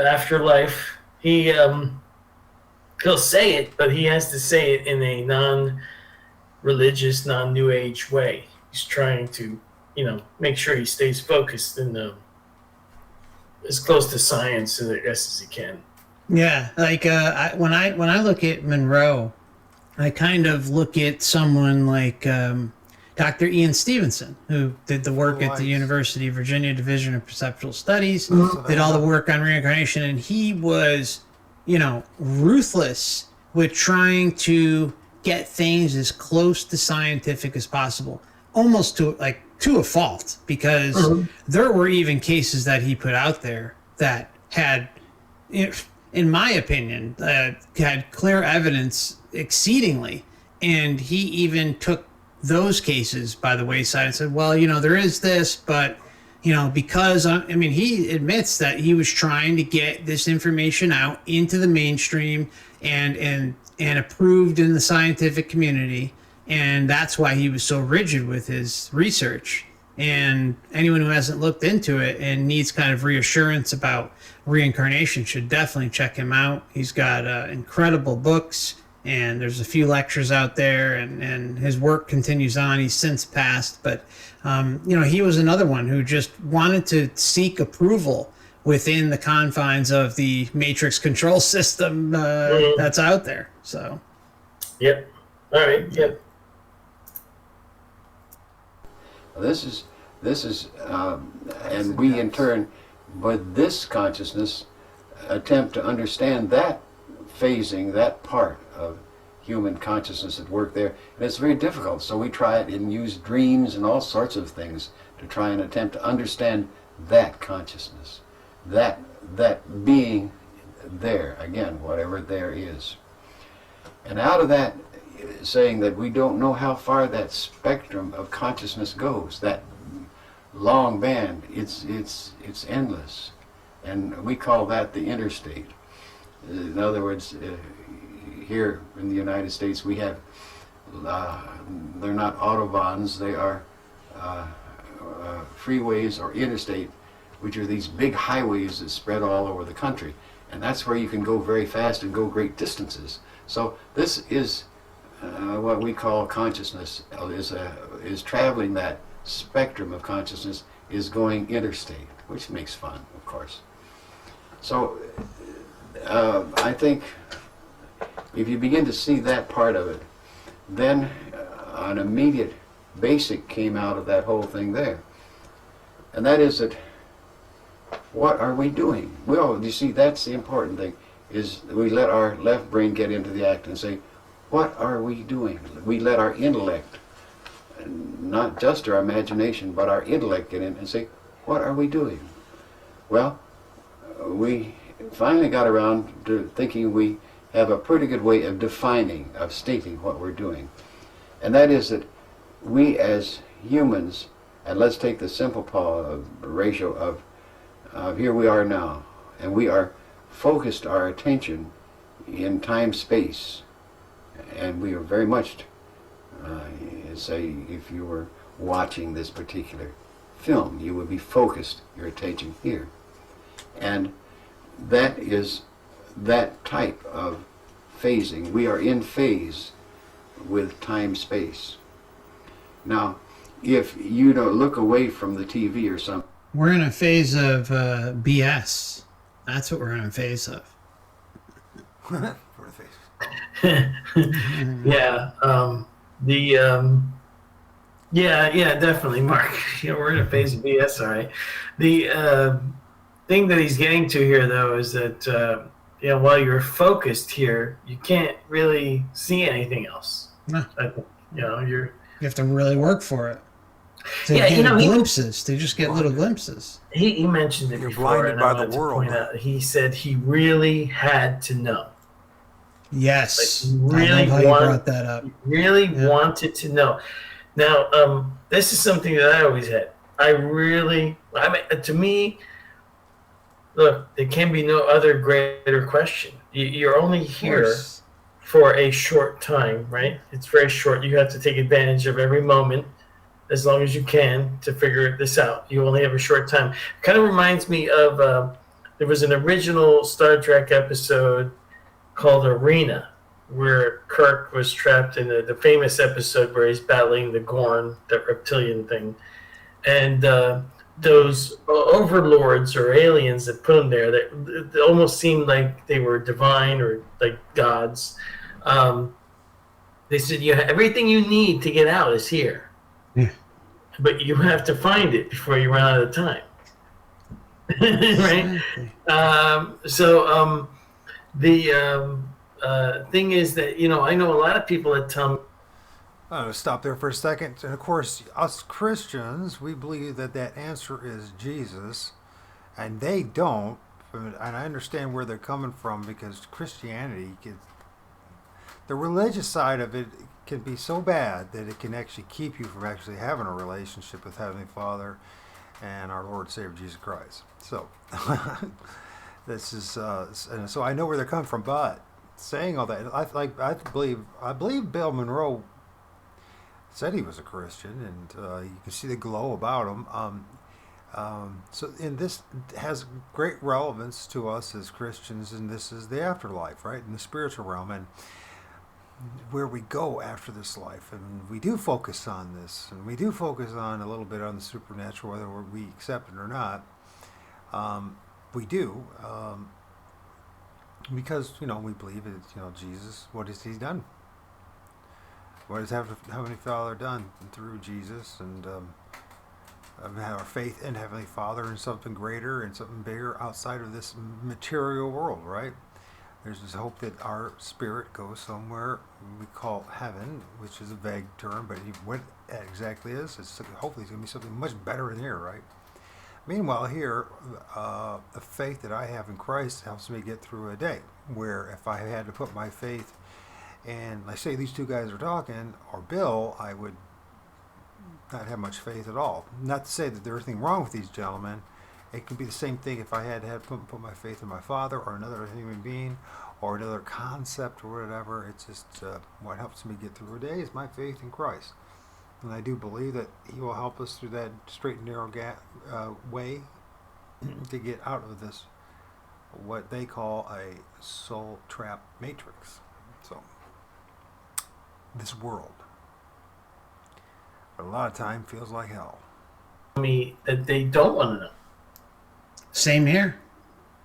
afterlife. He'll say it, but he has to say it in a non-religious, non-New Age way. He's trying to, you know, make sure he stays focused in as close to science, I guess, as he can. Yeah, like when I look at Monroe, I kind of look at someone like Dr. Ian Stevenson, who did the work at the University of Virginia Division of Perceptual Studies, did all the work on reincarnation, and he was, you know, ruthless with trying to get things as close to scientific as possible, almost to a fault, because there were even cases that he put out there that had, in my opinion, had clear evidence exceedingly, and he even took those cases by the wayside and said, well, you know, there is this, but, you know, because I mean, he admits that he was trying to get this information out into the mainstream and approved in the scientific community, and that's why he was so rigid with his research. And anyone who hasn't looked into it and needs kind of reassurance about reincarnation should definitely check him out. He's got incredible books, and there's a few lectures out there, and his work continues on. He's since passed, but you know, he was another one who just wanted to seek approval within the confines of the matrix control system that's out there. So, yep. All right. Yep. This is, and we in turn, with this consciousness, attempt to understand that phasing, that part of human consciousness at work there. And it's very difficult, so we try it and use dreams and all sorts of things to try and attempt to understand that consciousness, that being there, again, whatever there is. And out of that, saying that we don't know how far that spectrum of consciousness goes, that long band, it's endless, and we call that the interstate. In other words, here in the United States we have, they're not autobahns, they are freeways or interstate, which are these big highways that spread all over the country, and that's where you can go very fast and go great distances. So this is what we call consciousness, is traveling that spectrum of consciousness, is going interstate, which makes fun, of course. So I think if you begin to see that part of it, then an immediate basic came out of that whole thing there. And that is that, what are we doing? Well, you see, that's the important thing, is we let our left brain get into the act and say, what are we doing? We let our intellect, not just our imagination, but our intellect get in and say, what are we doing? Well, we finally got around to thinking we have a pretty good way of defining, of stating what we're doing. And that is that we as humans, and let's take the simple ratio of here we are now, and we are focused our attention in time-space. And we are very much, say, if you were watching this particular film, you would be focused, your attention here. And that is that type of phasing. We are in phase with time-space. Now, if you don't look away from the TV or something, We're in a phase of BS. That's what we're in a phase of. For the face. Yeah. Yeah, definitely, Mark. We're in a phase of BS, all right. The thing that he's getting to here, though, is that while you're focused here, you can't really see anything else. No. I think, you're. You have to really work for it. They Yeah, get glimpses. They just get little glimpses. He mentioned it You're before, blinded and by I the wanted to world. point out. He said he really had to know. Yes. Like, I love how you brought that up. Really wanted to know. Now, this is something that I always had. To me, look, there can be no other greater question. You're only here for a short time, right? It's very short. You have to take advantage of every moment as long as you can to figure this out. You only have a short time. Kind of reminds me of there was an original Star Trek episode called Arena, where Kirk was trapped in the famous episode where he's battling the Gorn, that reptilian thing. And those overlords or aliens that put him there, that almost seemed like they were divine or like gods. They said, everything you need to get out is here. Yeah. But you have to find it before you run out of time. Right? The thing is that, I know a lot of people that tell me. I'm going to stop there for a second. And of course, us Christians, we believe that answer is Jesus, and they don't. And I understand where they're coming from, because Christianity, the religious side of it can be so bad that it can actually keep you from actually having a relationship with Heavenly Father and our Lord and Savior Jesus Christ. So, this is, and so I know where they're coming from, but saying all that, I believe Bill Monroe said he was a Christian, and you can see the glow about him. And this has great relevance to us as Christians, and this is the afterlife, right, in the spiritual realm, and where we go after this life. And we do focus on this, and we do focus on a little bit on the supernatural, whether we accept it or not. We do, because we believe it. Jesus, what has He done? What has Heavenly Father done through Jesus? And have our faith in Heavenly Father and something greater and something bigger outside of this material world, right? There's this hope that our spirit goes somewhere we call heaven, which is a vague term, but what that exactly is, hopefully it's going to be something much better in here, right? Meanwhile, here, the faith that I have in Christ helps me get through a day, where if I had to put my faith, and like say these two guys are talking, or Bill, I would not have much faith at all. Not to say that there's anything wrong with these gentlemen. It could be the same thing if I had put my faith in my father or another human being or another concept or whatever. It's just what helps me get through a day is my faith in Christ. And I do believe that He will help us through that straight and narrow way to get out of this, what they call a soul trap matrix. So, this world, a lot of time feels like hell. Me that they don't want to know. Same here.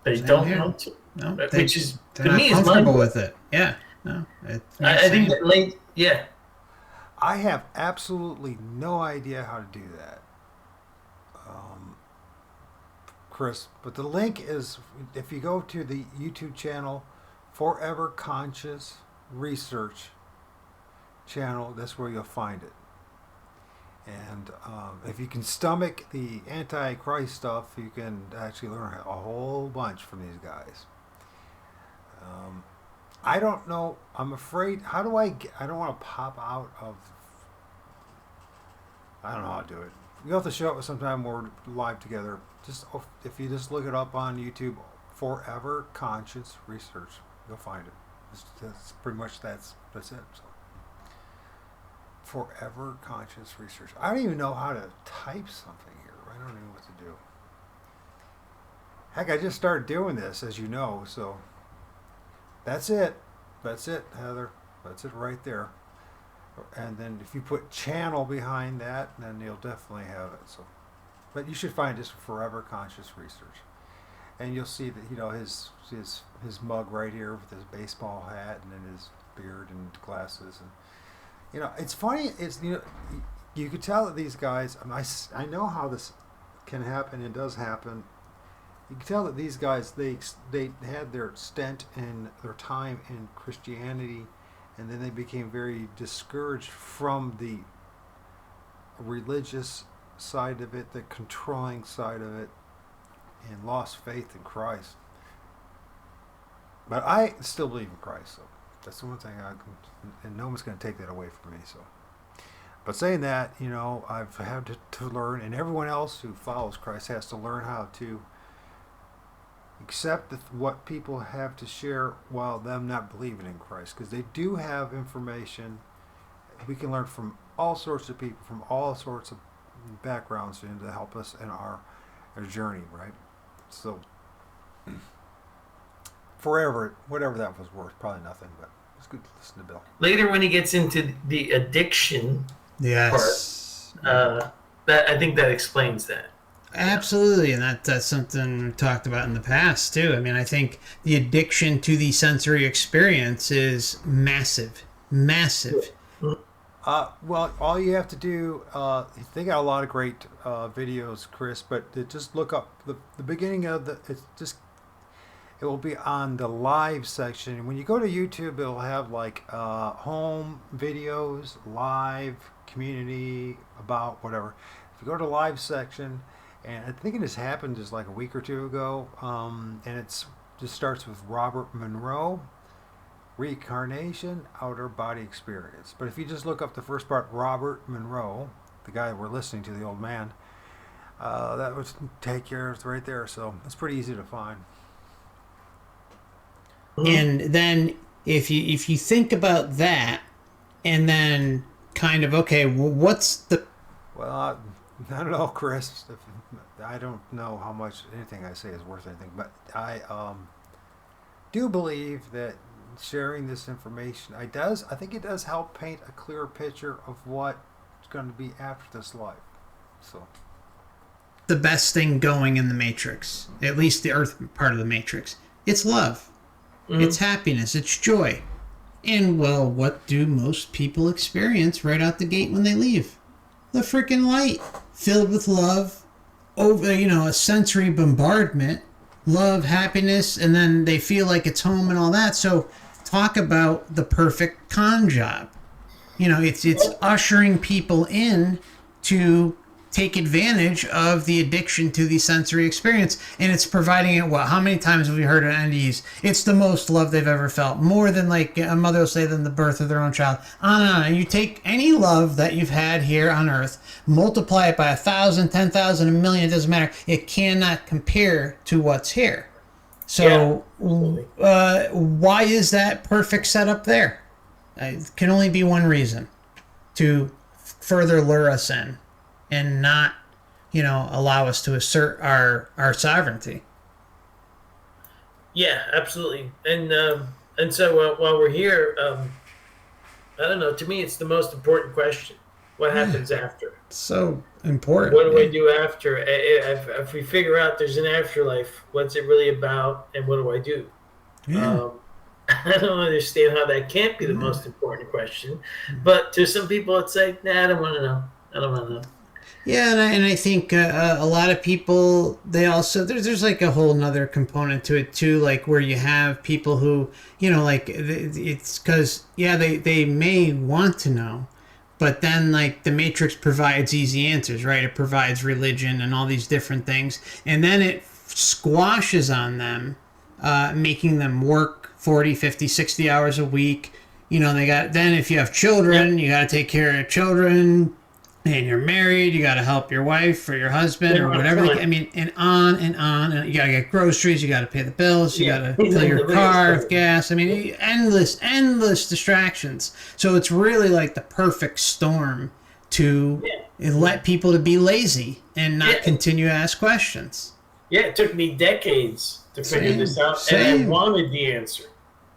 They Same don't here. want to. No, Which is, they're to not me, is comfortable mind-blowing. with it. Yeah. No. I think that yeah. I have absolutely no idea how to do that, Chris. But the link is, if you go to the YouTube channel, Forever Conscious Research channel, that's where you'll find it. And if you can stomach the Antichrist stuff, you can actually learn a whole bunch from these guys. I don't know. I'm afraid. How do I don't want to pop out of. I don't know how to do it. You'll have to show up sometime we're live together. Just if you just look it up on YouTube, Forever Conscious Research, you'll find it. That's pretty much that's it. So. Forever conscious research. I don't even know how to type something here. I don't know what to do. Heck, I just started doing this, as you know, so that's it. That's it, Heather. That's it right there. And then if you put channel behind that, then you'll definitely have it. So, but you should find just Forever Conscious Research. And you'll see that, his mug right here with his baseball hat and then his beard and glasses. And it's funny. You could tell that these guys. I know how this can happen. It does happen. You can tell that these guys they had their stint in their time in Christianity, and then they became very discouraged from the religious side of it, the controlling side of it, and lost faith in Christ. But I still believe in Christ, so that's the one thing and no one's going to take that away from me. So, but saying that, I've had to learn, and everyone else who follows Christ has to learn how to accept what people have to share while them not believing in Christ, because they do have information. We can learn from all sorts of people, from all sorts of backgrounds, to help us in our journey, right? So, forever, whatever that was worth, probably nothing, but it's good to listen to Bill. Later, when he gets into the addiction part, I think that explains that. Absolutely, and that's something we talked about in the past too. I mean, I think the addiction to the sensory experience is massive. Well, all you have to do, they got a lot of great videos, Chris, but just look up the beginning of it will be on the live section. When you go to YouTube, it'll have like home videos, live, community, about whatever. If you go to live section, and I think it just happened just like a week or two ago, and it's just starts with Robert Monroe, Reincarnation, Outer Body Experience. But if you just look up the first part, Robert Monroe, the guy we're listening to, the old man, that would take care of it right there. So it's pretty easy to find. And then if you think about that, and then kind of, okay, well, what's the... Well, I don't know, Chris. I don't know how much anything I say is worth anything, but I do believe that sharing this information, I think it does help paint a clearer picture of what's going to be after this life. So, the best thing going in the Matrix, at least the Earth part of the Matrix, it's love. It's happiness. It's joy. And, well, what do most people experience right out the gate when they leave? The freaking light. Filled with love, over, a sensory bombardment, love, happiness, and then they feel like it's home and all that. So talk about the perfect con job. It's ushering people in to take advantage of the addiction to the sensory experience, and it's providing it. How many times have we heard of NDEs? It's the most love they've ever felt, more than like a mother will say than the birth of their own child. On and on. And you take any love that you've had here on Earth, multiply it by 1,000, 10,000, a million, it doesn't matter. It cannot compare to what's here. So why is that perfect setup there? It can only be one reason: to further lure us in and not, allow us to assert our sovereignty. Yeah, absolutely. And so while we're here, I don't know. To me, it's the most important question: what happens after? So important. What do I do after? If we figure out there's an afterlife, what's it really about, and what do I do? Yeah. I don't understand how that can't be the most important question. But to some people, it's like, nah, I don't want to know. I don't want to know. Yeah, and I think a lot of people, they also, there's like a whole nother component to it too, like where you have people who, like it's because, they may want to know, but then like the Matrix provides easy answers, right? It provides religion and all these different things, and then it squashes on them, making them work 40, 50, 60 hours a week. Then if you have children, you got to take care of children, and you're married, you got to help your wife or your husband or whatever. I mean, and on and on. And you got to get groceries, you got to pay the bills, you got to fill your car with gas. I mean, endless distractions. So it's really like the perfect storm to let people to be lazy and not continue to ask questions. Yeah, it took me decades to figure this out, and I wanted the answer.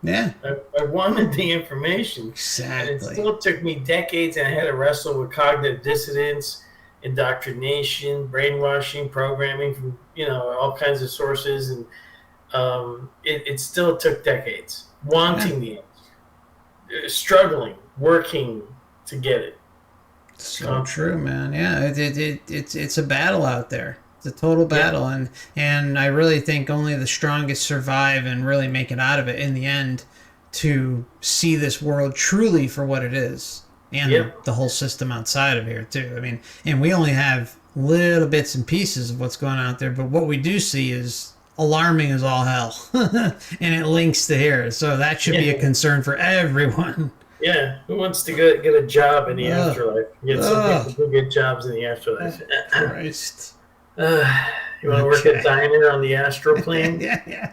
Yeah. I wanted the information. Exactly. And it still took me decades, and I had to wrestle with cognitive dissonance, indoctrination, brainwashing, programming from, all kinds of sources. And it still took decades. Wanting the answer. Struggling, working to get it. So true, man. Yeah, it's a battle out there. It's a total battle, and I really think only the strongest survive and really make it out of it in the end to see this world truly for what it is, and the whole system outside of here too. I mean, and we only have little bits and pieces of what's going on out there, but what we do see is alarming as all hell, and it links to here. So that should be a concern for everyone. Yeah, who wants to get a job in the afterlife? Get some people who get jobs in the afterlife. Christ. You want to work at diner on the astral plane? Yeah.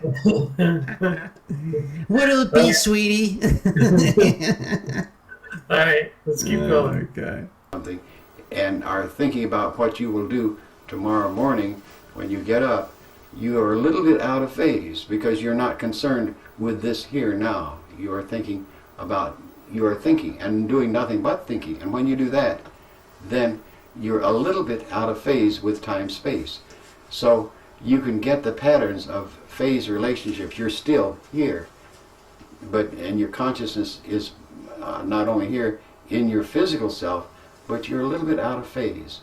What'll it be, sweetie? All right, let's keep going. Okay. Something, and are thinking about what you will do tomorrow morning when you get up, you are a little bit out of phase because you're not concerned with this here now. You are thinking and doing nothing but thinking. And when you do that, then you're a little bit out of phase with time-space. So you can get the patterns of phase relationships. You're still here, and your consciousness is not only here in your physical self, but you're a little bit out of phase.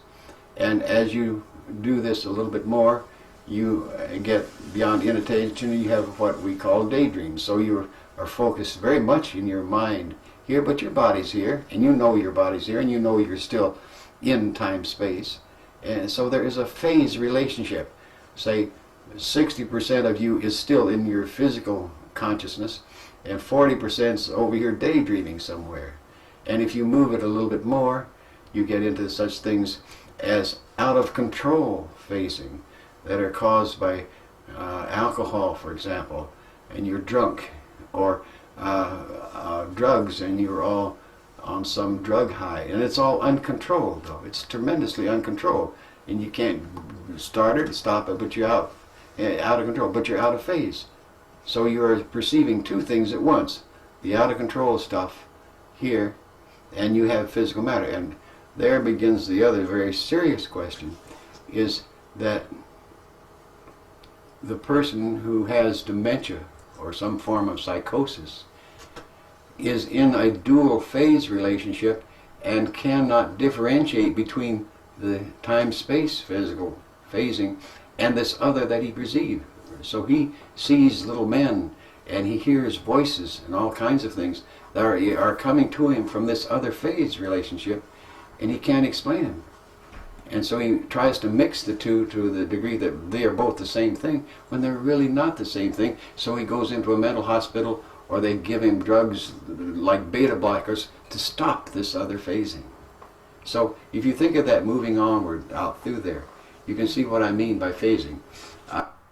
And as you do this a little bit more, you get beyond inattention, you have what we call daydreams. So you are focused very much in your mind here, but your body's here, and you know your body's here, and you know you're still in time-space. And so there is a phase relationship. Say 60% of you is still in your physical consciousness, and 40% is over here daydreaming somewhere. And if you move it a little bit more, you get into such things as out-of-control phasing that are caused by alcohol, for example, and you're drunk, or drugs, and you're all on some drug high, and it's all uncontrolled, though. It's tremendously uncontrolled, and you can't start it, stop it, but you're out of control, but you're out of phase. So you're perceiving two things at once: the out of control stuff here, and you have physical matter. And there begins the other very serious question, is that the person who has dementia or some form of psychosis is in a dual phase relationship and cannot differentiate between the time-space physical phasing and this other that he perceives. So he sees little men, and he hears voices and all kinds of things that are coming to him from this other phase relationship, and he can't explain them. And so he tries to mix the two to the degree that they are both the same thing, when they're really not the same thing. So he goes into a mental hospital, or they give him drugs like beta blockers to stop this other phasing. So if you think of that moving onward out through there, you can see what I mean by phasing.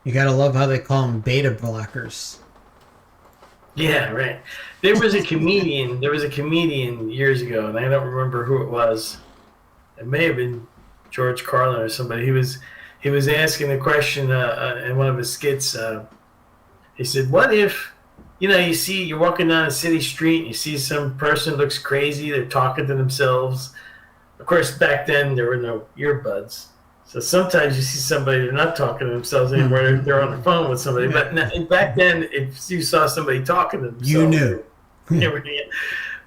You gotta love how they call them beta blockers. Yeah, right. There was a comedian years ago, and I don't remember who it was. It may have been George Carlin or somebody. He was asking the question in one of his skits. He said, "What if, you're walking down a city street and you see some person who looks crazy. They're talking to themselves. Of course, back then there were no earbuds, so sometimes you see somebody, they're not talking to themselves anymore. They're on the phone with somebody. But back then, if you saw somebody talking to themselves, you knew."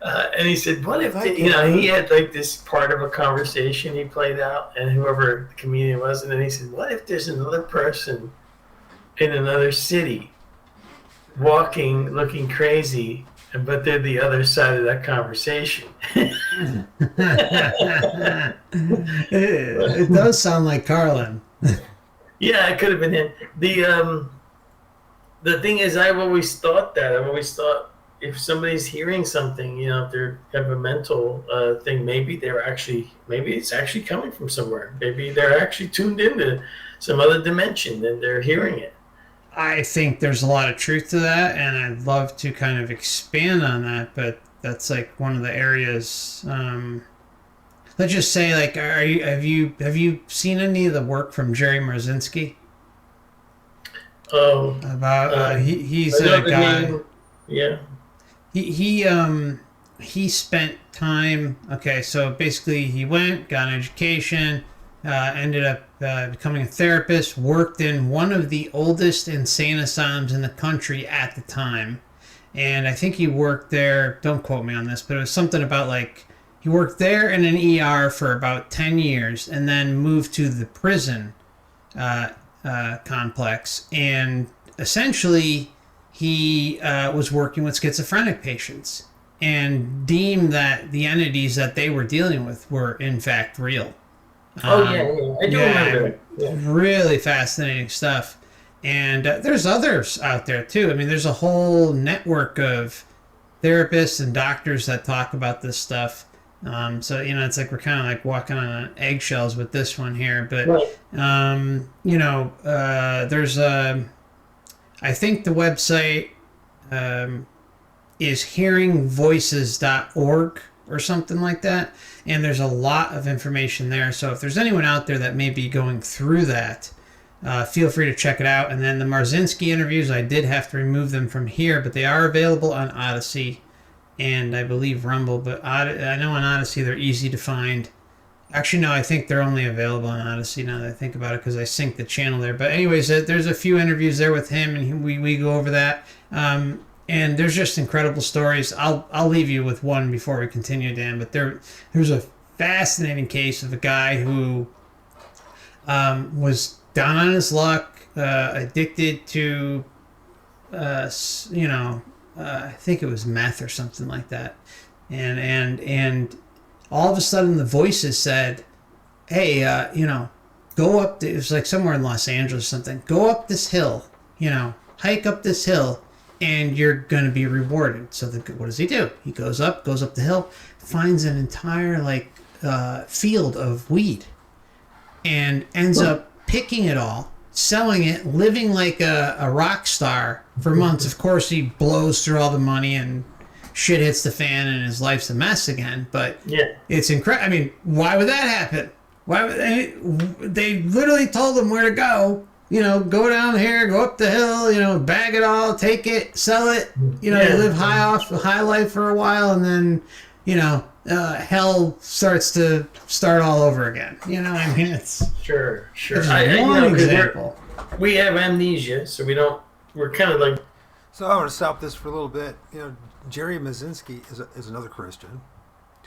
And he said, "What if he had like this part of a conversation he played out, and whoever the comedian was, and then he said, what if there's another person in another city walking, looking crazy, but they're the other side of that conversation?" It does sound like Carlin. Yeah, it could have been him. The thing is, I've always thought, if somebody's hearing something, you know, if they have a mental thing, maybe it's actually coming from somewhere. Maybe they're actually tuned into some other dimension and they're hearing it. I think there's a lot of truth to that, and I'd love to kind of expand on that, but that's like one of the areas. Let's just say, like, have you seen any of the work from Jerry Marzinski? Oh, About he's I know a the guy. name. Yeah. He spent time. Okay, so basically he went, got an education, ended up becoming a therapist, worked in one of the oldest insane asylums in the country at the time, and I think he worked there. Don't quote me on this, but it was something about like he worked there in an ER for about 10 years, and then moved to the prison complex, and essentially he was working with schizophrenic patients and deemed that the entities that they were dealing with were in fact real. Oh yeah, I do remember it. Yeah. Really fascinating stuff. And there's others out there too. I mean, there's a whole network of therapists and doctors that talk about this stuff. So you know, it's like we're kind of like walking on eggshells with this one here. But Right. you know, there's I think the website is hearingvoices.org or something like that. And there's a lot of information there. So if there's anyone out there that may be going through that, feel free to check it out. And then the Marzinski interviews, I did have to remove them from here, but they are available on Odyssey and I believe Rumble. But I know on Odyssey they're easy to find. Actually, no, I think they're only available on Odyssey now that I think about it because I sync the channel there. But anyways, there's a few interviews there with him, and we go over that. And there's just incredible stories. I'll leave you with one before we continue, Dan. But there's a fascinating case of a guy who was down on his luck, addicted to, I think it was meth or something like that, and all of a sudden the voices said, "Hey, go up." It was like somewhere in Los Angeles or something. Go up this hill, hike up this hill, and you're going to be rewarded. So what does he do? He goes up the hill, finds an entire field of weed, and ends up picking it all, selling it, living like a rock star for months. Of course, he blows through all the money and shit hits the fan and his life's a mess again. But Yeah. it's incredible. I mean, why would that happen? Why would they literally told him where to go? Go down here, go up the hill, bag it all, take it, sell it. You live high life for a while, and then, hell start all over again. I mean, it's Sure. it's I one example. we have amnesia, so we're kind of like. So I want to stop this for a little bit. Jerry Mazinski is another Christian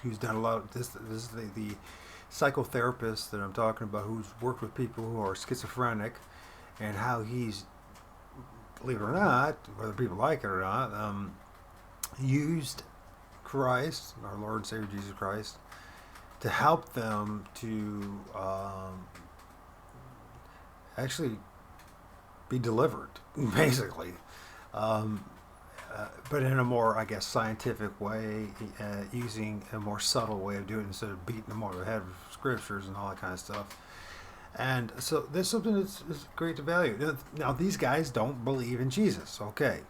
who's done a lot of this. This is the psychotherapist that I'm talking about, who's worked with people who are schizophrenic, and how he's, believe it or not, whether people like it or not, used Christ, our Lord and Savior Jesus Christ, to help them to actually be delivered, basically. But in a more, I guess, scientific way, using a more subtle way of doing it instead of beating them over the head with scriptures and all that kind of stuff. And so there's something that's great to value. Now, these guys don't believe in Jesus, okay.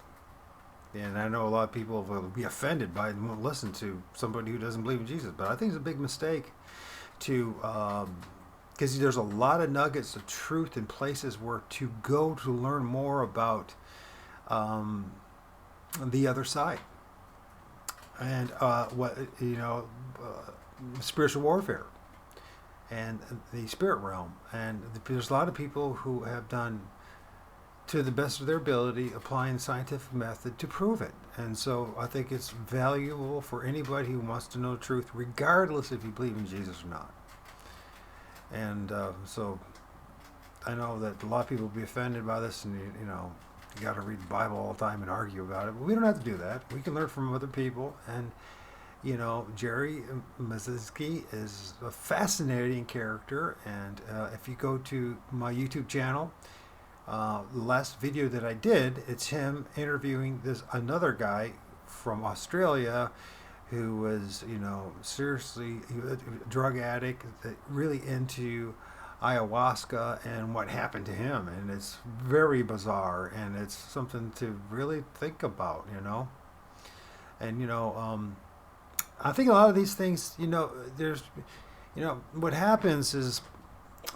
And I know a lot of people will be offended by it and won't listen to somebody who doesn't believe in Jesus. But I think it's a big mistake to, because there's a lot of nuggets of truth in places where to go to learn more about the other side and spiritual warfare and the spirit realm. And there's a lot of people who have done, to the best of their ability, applying the scientific method to prove it. And so I think it's valuable for anybody who wants to know the truth, regardless if you believe in Jesus or not. And so I know that a lot of people will be offended by this, and you got to read the Bible all the time and argue about it. But we don't have to do that. We can learn from other people. And, Jerry Mazinski is a fascinating character. And if you go to my YouTube channel, the last video that I did, it's him interviewing another guy from Australia who was, seriously a drug addict, really into ayahuasca and what happened to him. And it's very bizarre, and it's something to really think about, And, I think a lot of these things, what happens is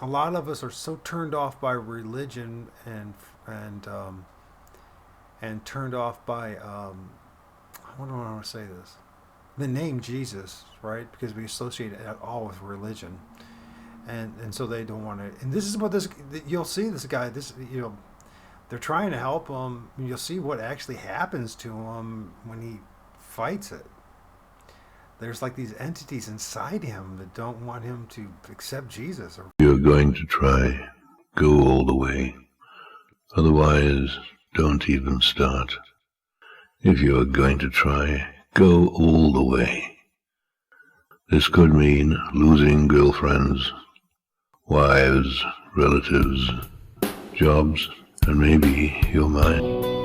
a lot of us are so turned off by religion and turned off by, what do I want to say this? The name Jesus, right? Because we associate it all with religion. And so they don't want to, and this is what you'll see this guy, they're trying to help him. You'll see what actually happens to him when he fights it. There's like these entities inside him that don't want him to accept Jesus. You're going to try, go all the way. Otherwise, don't even start. If you're going to try, go all the way. This could mean losing girlfriends, wives, relatives, jobs, and maybe your mind.